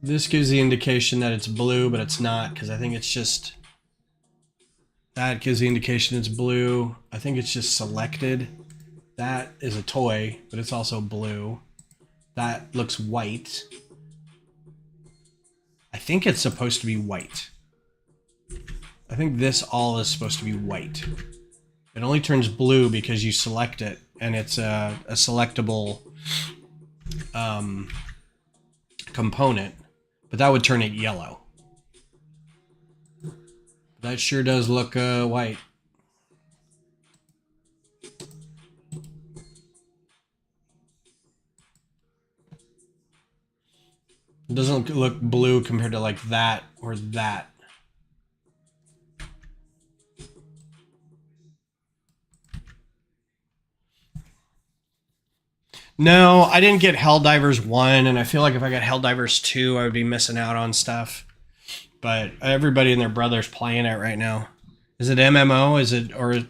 this gives the indication that it's blue, but it's not, because I think it's just... That gives the indication it's blue. I think it's just selected. That is a toy, but it's also blue. That looks white. I think it's supposed to be white. I think this all is supposed to be white. It only turns blue because you select it, and it's a selectable component, but that would turn it yellow. That sure does look white. It doesn't look blue compared to like that or that. No, I didn't get Helldivers 1, and I feel like if I got Helldivers 2, I would be missing out on stuff. But everybody and their brother's playing it right now. Is it MMO? Is it, or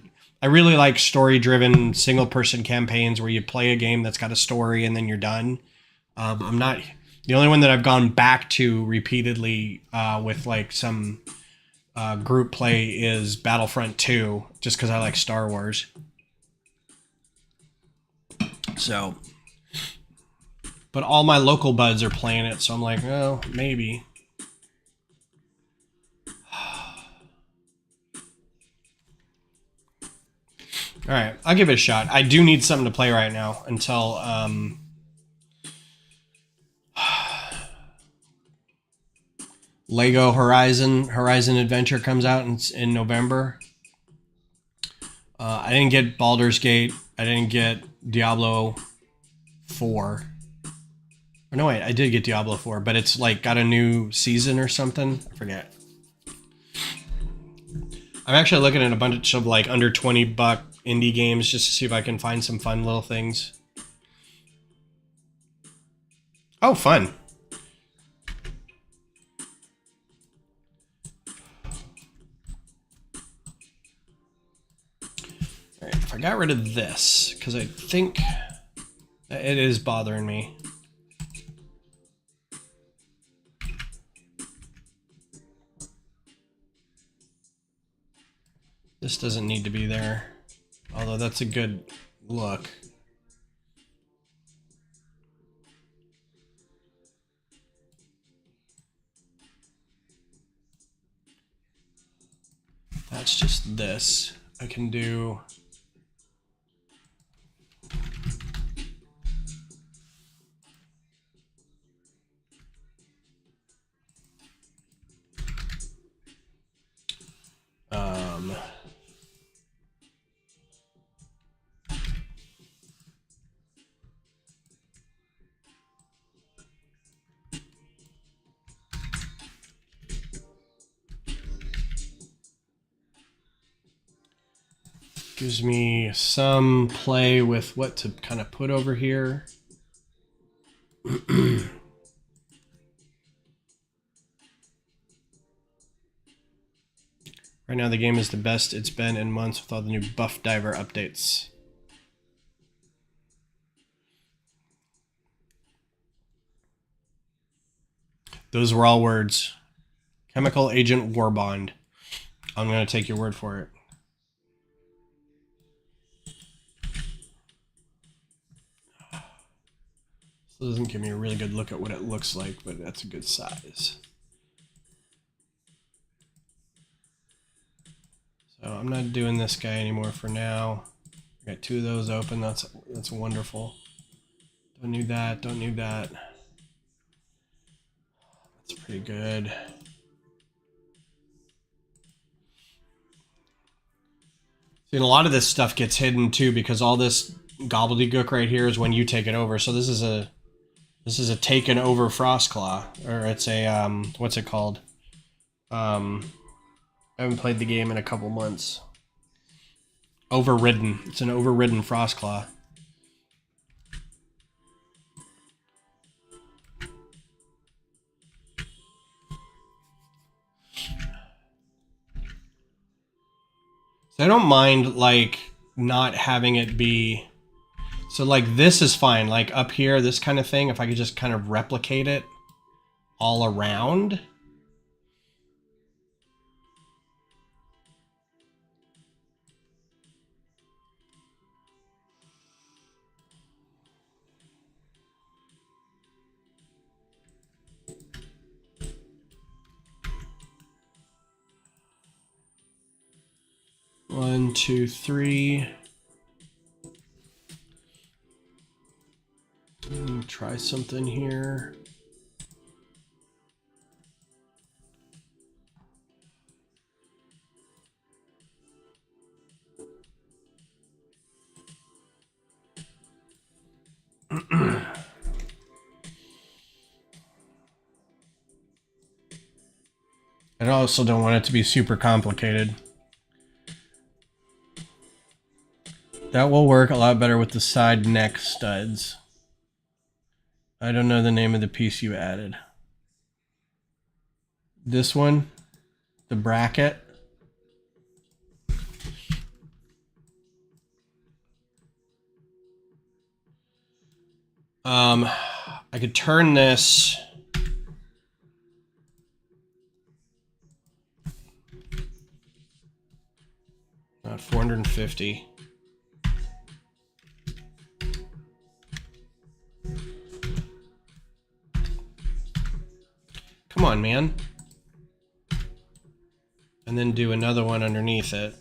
I really like story-driven single-person campaigns where you play a game that's got a story and then you're done. I'm not... The only one that I've gone back to repeatedly with like some group play is Battlefront 2, just because I like Star Wars. So, but all my local buds are playing it, so I'm like, oh, maybe. All right, I'll give it a shot. I do need something to play right now until Lego Horizon Adventure comes out in November. I didn't get Baldur's Gate. I didn't get Diablo 4. Or no, wait, I did get Diablo 4, but it's like got a new season or something. I forget. I'm actually looking at a bunch of like under $20 indie games just to see if I can find some fun little things. Oh, fun. All right, if I got rid of this, because I think it is bothering me. This doesn't need to be there, although that's a good look. That's just this. I can do... gives me some play with what to kind of put over here. Right now the game is the best it's been in months with all the new Buff Diver updates. Those were all words. Chemical Agent Warbond. I'm going to take your word for it. So it doesn't give me a really good look at what it looks like, but that's a good size. So I'm not doing this guy anymore for now. I got 2 of those open. That's wonderful. Don't need that. Don't need that. That's pretty good. And a lot of this stuff gets hidden too because all this gobbledygook right here is when you take it over. So this is a taken over Frostclaw, or it's a what's it called? I haven't played the game in a couple months. Overridden. It's an overridden Frostclaw. So I don't mind like not having it be. So like this is fine. Like up here, this kind of thing. If I could just kind of replicate it all around. One, two, three. Try something here. I also don't want it to be super complicated. That will work a lot better with the side neck studs. I don't know the name of the piece you added. This one, the bracket. I could turn this. Not 450. Come on, man. And then do another one underneath it.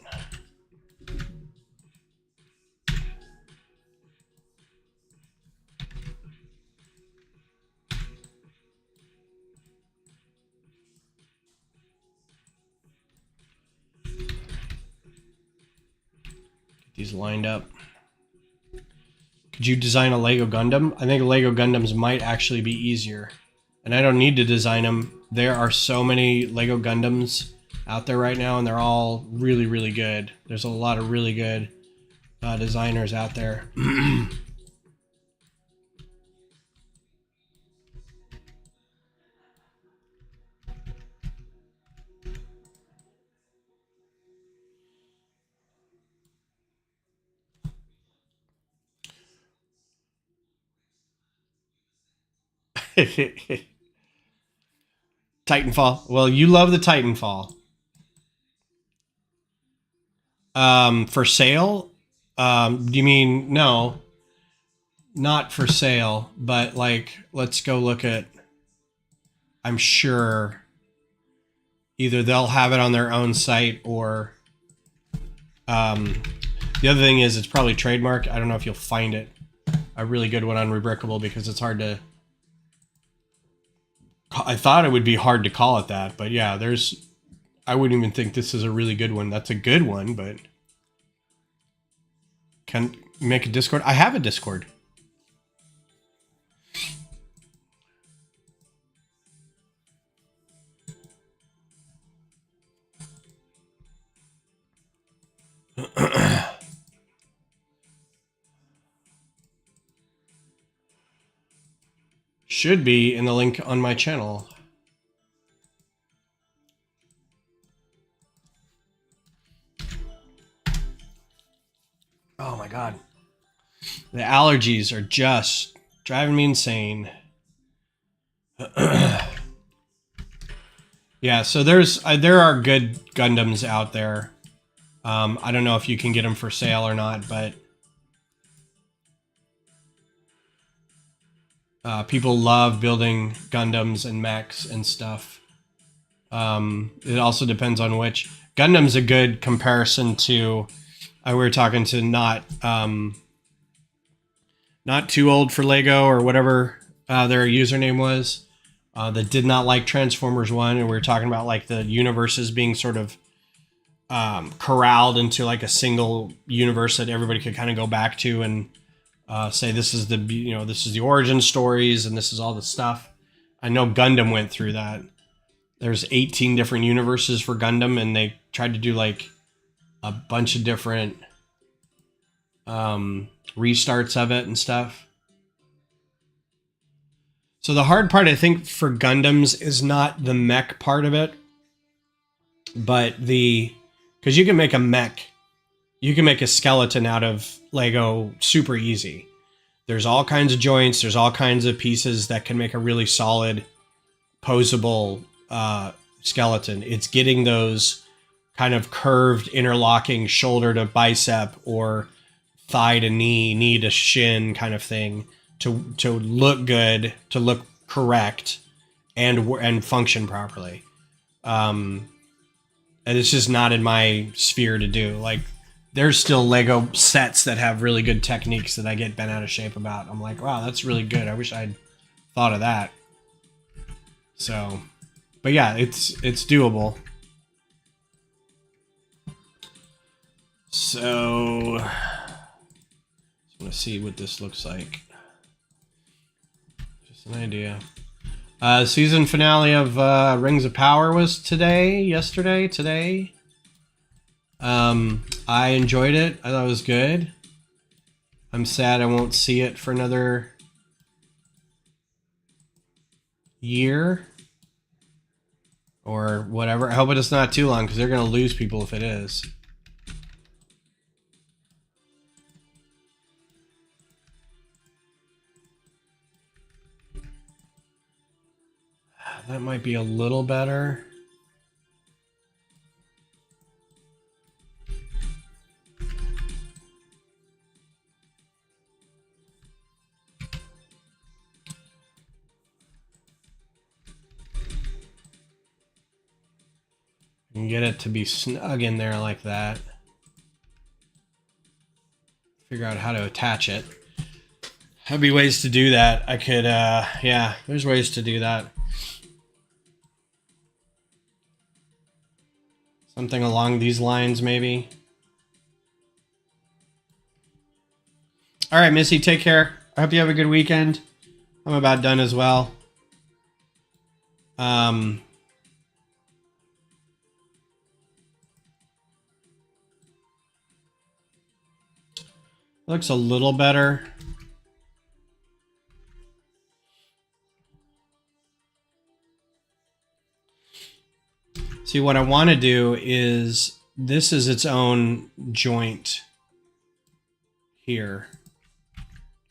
Get these lined up. Could you design a Lego Gundam? I think Lego Gundams might actually be easier. And I don't need to design them. There are so many Lego Gundams out there right now, and they're all really, really good. There's a lot of really good designers out there. Titanfall. Well, you love the Titanfall. For sale? Do you mean no? Not for sale, but like let's go look at. I'm sure either they'll have it on their own site or the other thing is it's probably trademark. I don't know if you'll find it a really good one on Rebrickable because it's hard to. I thought it would be hard to call it that, but yeah, there's. I wouldn't even think this is a really good one. That's a good one, but can make a Discord. I have a Discord. Should be in the link on my channel. Oh my god. The allergies are just driving me insane. Yeah, so there are good Gundams out there. I don't know if you can get them for sale or not, but people love building Gundams and mechs and stuff. It also depends on which. Gundam's a good comparison to. We were talking to not too old for Lego or whatever their username was. That did not like Transformers 1, and we were talking about like the universes being sort of corralled into like a single universe that everybody could kind of go back to and say this is the this is the origin stories and this is all the stuff. I know Gundam went through that. There's 18 different universes for Gundam, and they tried to do like a bunch of different restarts of it and stuff. So the hard part, I think, for Gundams is not the mech part of it, but because you can make a mech, you can make a skeleton out of Lego super easy. There's all kinds of joints, there's all kinds of pieces that can make a really solid, posable skeleton. It's getting those kind of curved, interlocking shoulder to bicep or thigh to knee, knee to shin kind of thing to look good, to look correct, and function properly. And it's just not in my sphere to do. Like, there's still Lego sets that have really good techniques that I get bent out of shape about. I'm like, wow, that's really good. I wish I'd thought of that. So, but yeah, it's doable. So, just want to see what this looks like. Just an idea. Season finale of Rings of Power was yesterday. I enjoyed it. I thought it was good. I'm sad I won't see it for another year or whatever. I hope it's not too long because they're going to lose people if it is. That might be a little better. And get it to be snug in there like that. Figure out how to attach it. There'd be ways to do that. I could, yeah, there's ways to do that. Something along these lines, maybe. All right, Missy, take care. I hope you have a good weekend. I'm about done as well. Looks a little better. See, what I want to do is, this is its own joint here.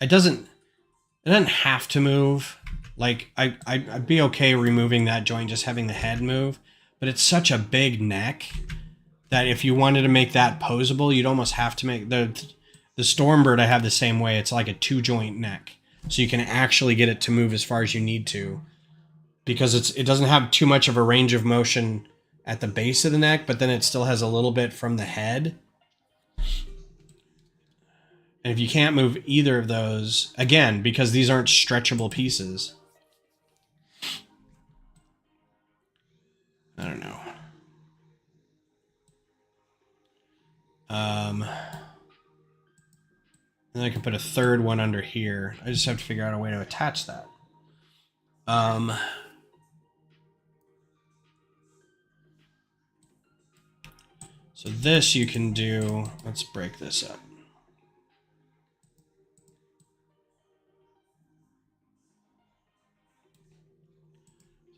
It doesn't have to move. Like, I'd be okay removing that joint, just having the head move. But it's such a big neck that if you wanted to make that posable, you'd almost have to make the Stormbird. I have the same way. It's like a 2-joint neck, so you can actually get it to move as far as you need to, because it doesn't have too much of a range of motion at the base of the neck, but then it still has a little bit from the head. And if you can't move either of those, again, because these aren't stretchable pieces, I don't know. Then I can put a third one under here. I just have to figure out a way to attach that. So this you can do, let's break this up.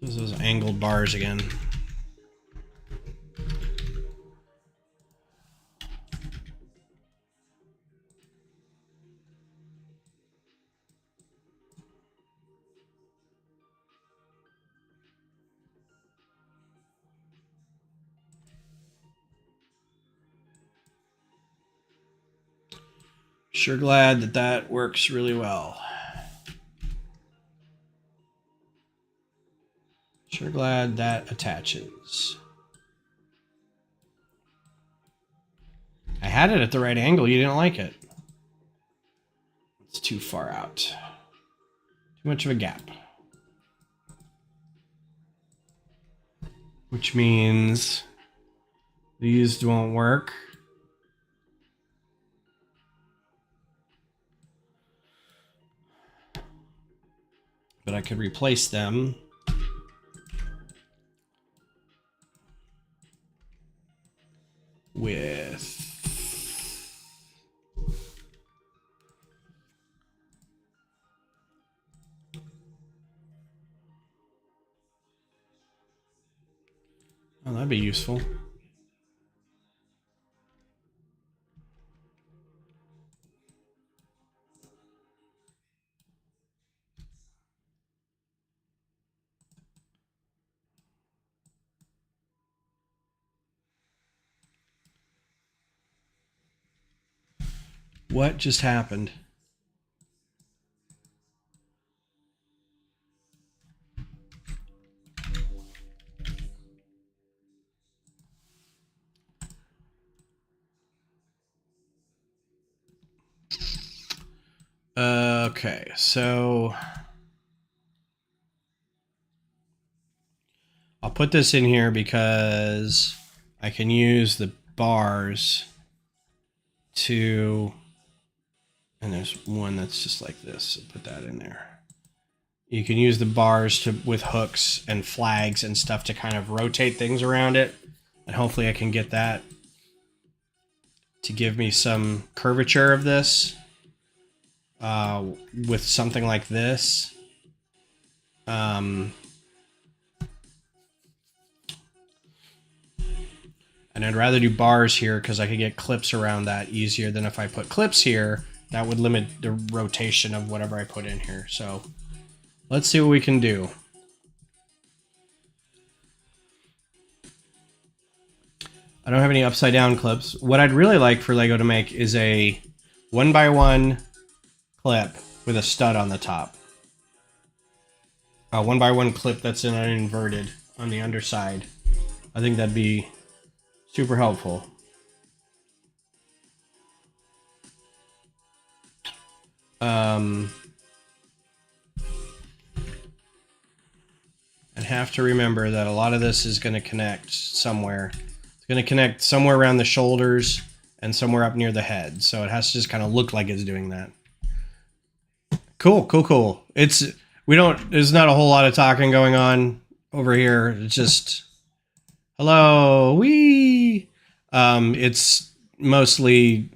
This is those angled bars again. Sure glad that that works really well. Sure glad that attaches. I had it at the right angle. You didn't like it. It's too far out. Too much of a gap. Which means These won't work. But I could replace them. With... Oh, that'd be useful. What just happened? Okay, so I'll put this in here because I can use the bars to, and there's one that's just like this, so put that in there. You can use the bars to with hooks and flags and stuff to kind of rotate things around it, and hopefully I can get that to give me some curvature of this with something like this. And I'd rather do bars here because I could get clips around that easier than if I put clips here. That would limit the rotation of whatever I put in here. So let's see what we can do. I don't have any upside down clips. What I'd really like for Lego to make is a 1x1 clip with a stud on the top. A 1x1 clip that's in an inverted on the underside. I think that'd be super helpful. I'd have to remember that a lot of this is going to connect somewhere. It's going to connect somewhere around the shoulders and somewhere up near the head. So it has to just kind of look like it's doing that. Cool, cool, cool. There's not a whole lot of talking going on over here. It's just, hello, wee. It's mostly,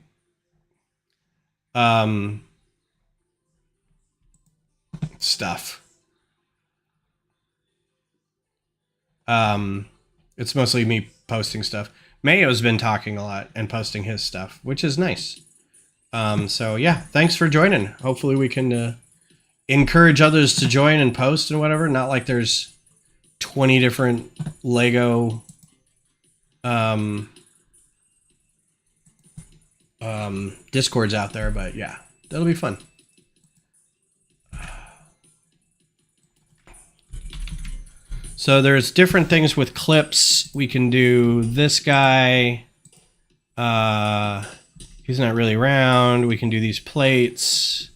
stuff. It's mostly me posting stuff. Mayo's been talking a lot and posting his stuff, which is nice. So yeah, thanks for joining. Hopefully we can encourage others to join and post and whatever. Not like there's 20 different Lego Discords out there, but yeah, that'll be fun. So there's different things with clips. We can do this guy. He's not really round. We can do these plates.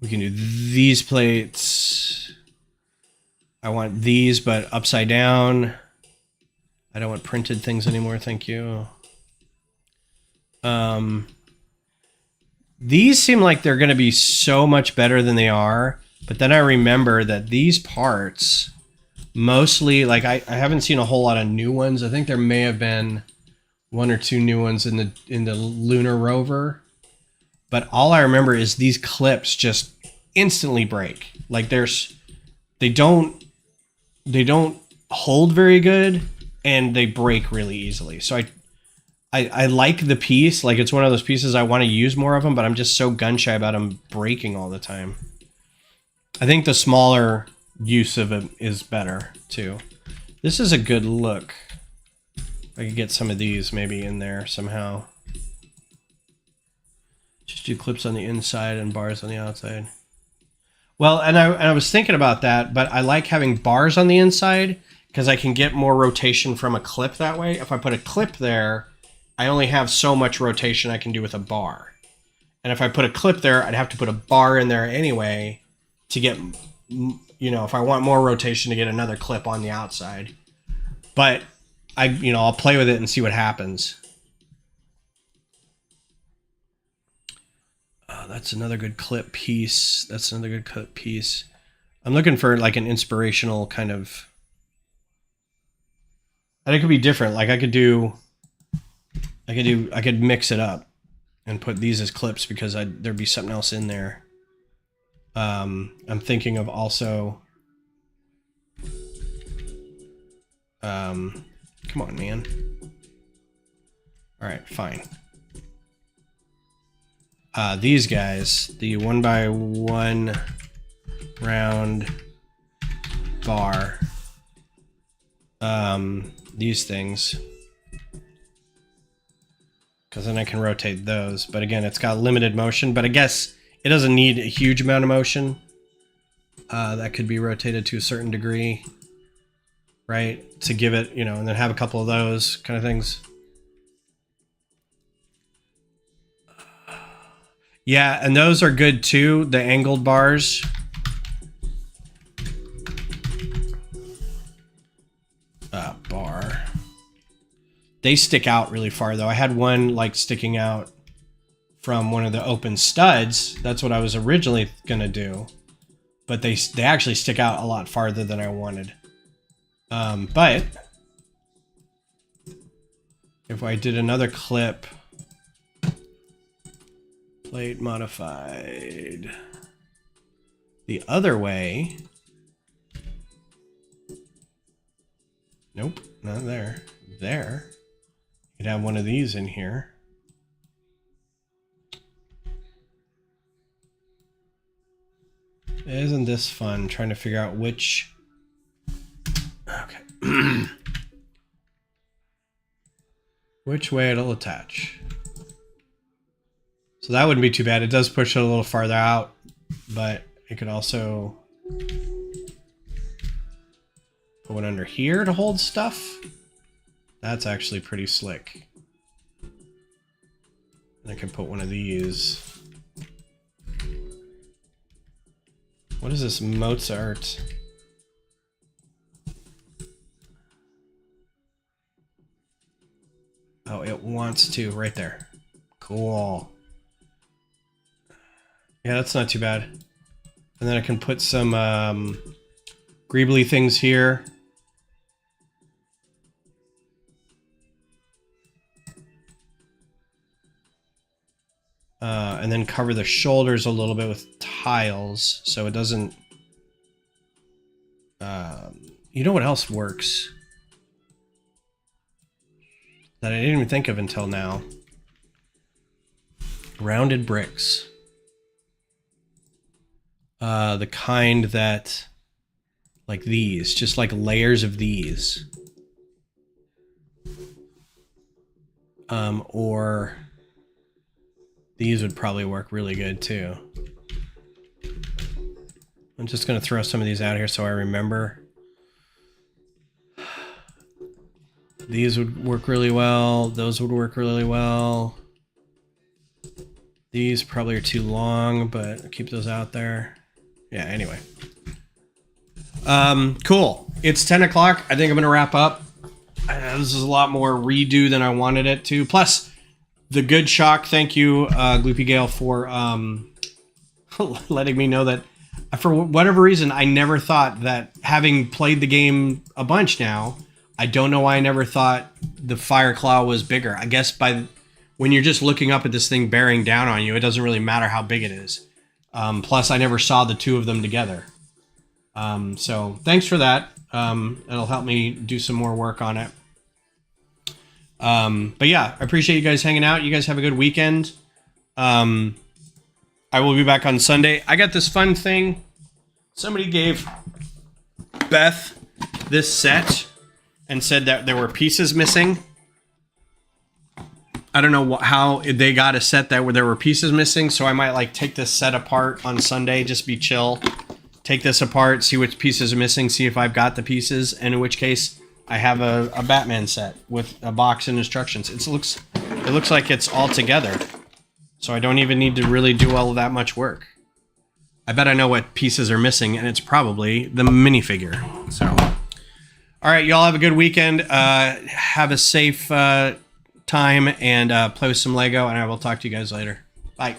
We can do these plates. I want these, but upside down. I don't want printed things anymore. Thank you. These seem like they're going to be so much better than they are. But then I remember that these parts... Mostly, like I haven't seen a whole lot of new ones. I think there may have been one or two new ones in the lunar rover, but all I remember is these clips just instantly break. Like they don't hold very good, and they break really easily. So I like the piece. Like it's one of those pieces I want to use more of them, but I'm just so gun shy about them breaking all the time. I think the smaller use of it is better too. This is a good look. I could get some of these maybe in there somehow. Just do clips on the inside and bars on the outside. Well, and I was thinking about that, but I like having bars on the inside because I can get more rotation from a clip that way. If I put a clip there, I only have so much rotation I can do with a bar. And if I put a clip there, I'd have to put a bar in there anyway to get, you know, if I want more rotation to get another clip on the outside. But I'll play with it and see what happens. That's another good clip piece. That's another good clip piece. I'm looking for like an inspirational kind of, and it could be different. Like I could mix it up and put these as clips because there'd be something else in there. I'm thinking of also, come on, man. All right, fine. These guys, the 1x1 round bar, these things, because then I can rotate those. But again, it's got limited motion, but I guess it doesn't need a huge amount of motion. That could be rotated to a certain degree, right? To give it, and then have a couple of those kind of things. Yeah, and those are good too, the angled bars. Bar. They stick out really far though. I had one like sticking out from one of the open studs. That's what I was originally gonna do. But they actually stick out a lot farther than I wanted. But if I did another clip, plate modified the other way. Nope, not there. There. You'd have one of these in here. Isn't this fun? Trying to figure out which... Okay. Which way it'll attach. So that wouldn't be too bad. It does push it a little farther out, but it could also put one under here to hold stuff. That's actually pretty slick. And I can put one of these. What is this Mozart? Oh, it wants to right there. Cool. Yeah, that's not too bad. And then I can put some greebly things here. And then cover the shoulders a little bit with tiles so it doesn't... you know what else works? That I didn't even think of until now. Rounded bricks. The kind that... like these. Just like layers of these. Or... these would probably work really good too. I'm just going to throw some of these out here so I remember. These would work really well. Those would work really well. These probably are too long, but I'll keep those out there. Yeah, anyway. Cool. It's 10 o'clock. I think I'm going to wrap up. This is a lot more redo than I wanted it to. Plus... the good shock, thank you, Gloopy Gale, for letting me know that for whatever reason, I never thought that, having played the game a bunch now, I don't know why I never thought the Fireclaw was bigger. I guess when you're just looking up at this thing bearing down on you, it doesn't really matter how big it is. Plus, I never saw the two of them together. So thanks for that. It'll help me do some more work on it. But yeah, I appreciate you guys hanging out. You guys have a good weekend. I will be back on Sunday. I got this fun thing. Somebody gave Beth this set and said that there were pieces missing. I don't know how they got a set that where there were pieces missing, so I might like take this set apart on Sunday, just be chill. Take this apart, see which pieces are missing, see if I've got the pieces, and in which case I have a Batman set with a box and instructions. It looks like it's all together. So I don't even need to really do all of that much work. I bet I know what pieces are missing, and it's probably the minifigure. So, All right, y'all have a good weekend. Have a safe time and play with some Lego, and I will talk to you guys later. Bye.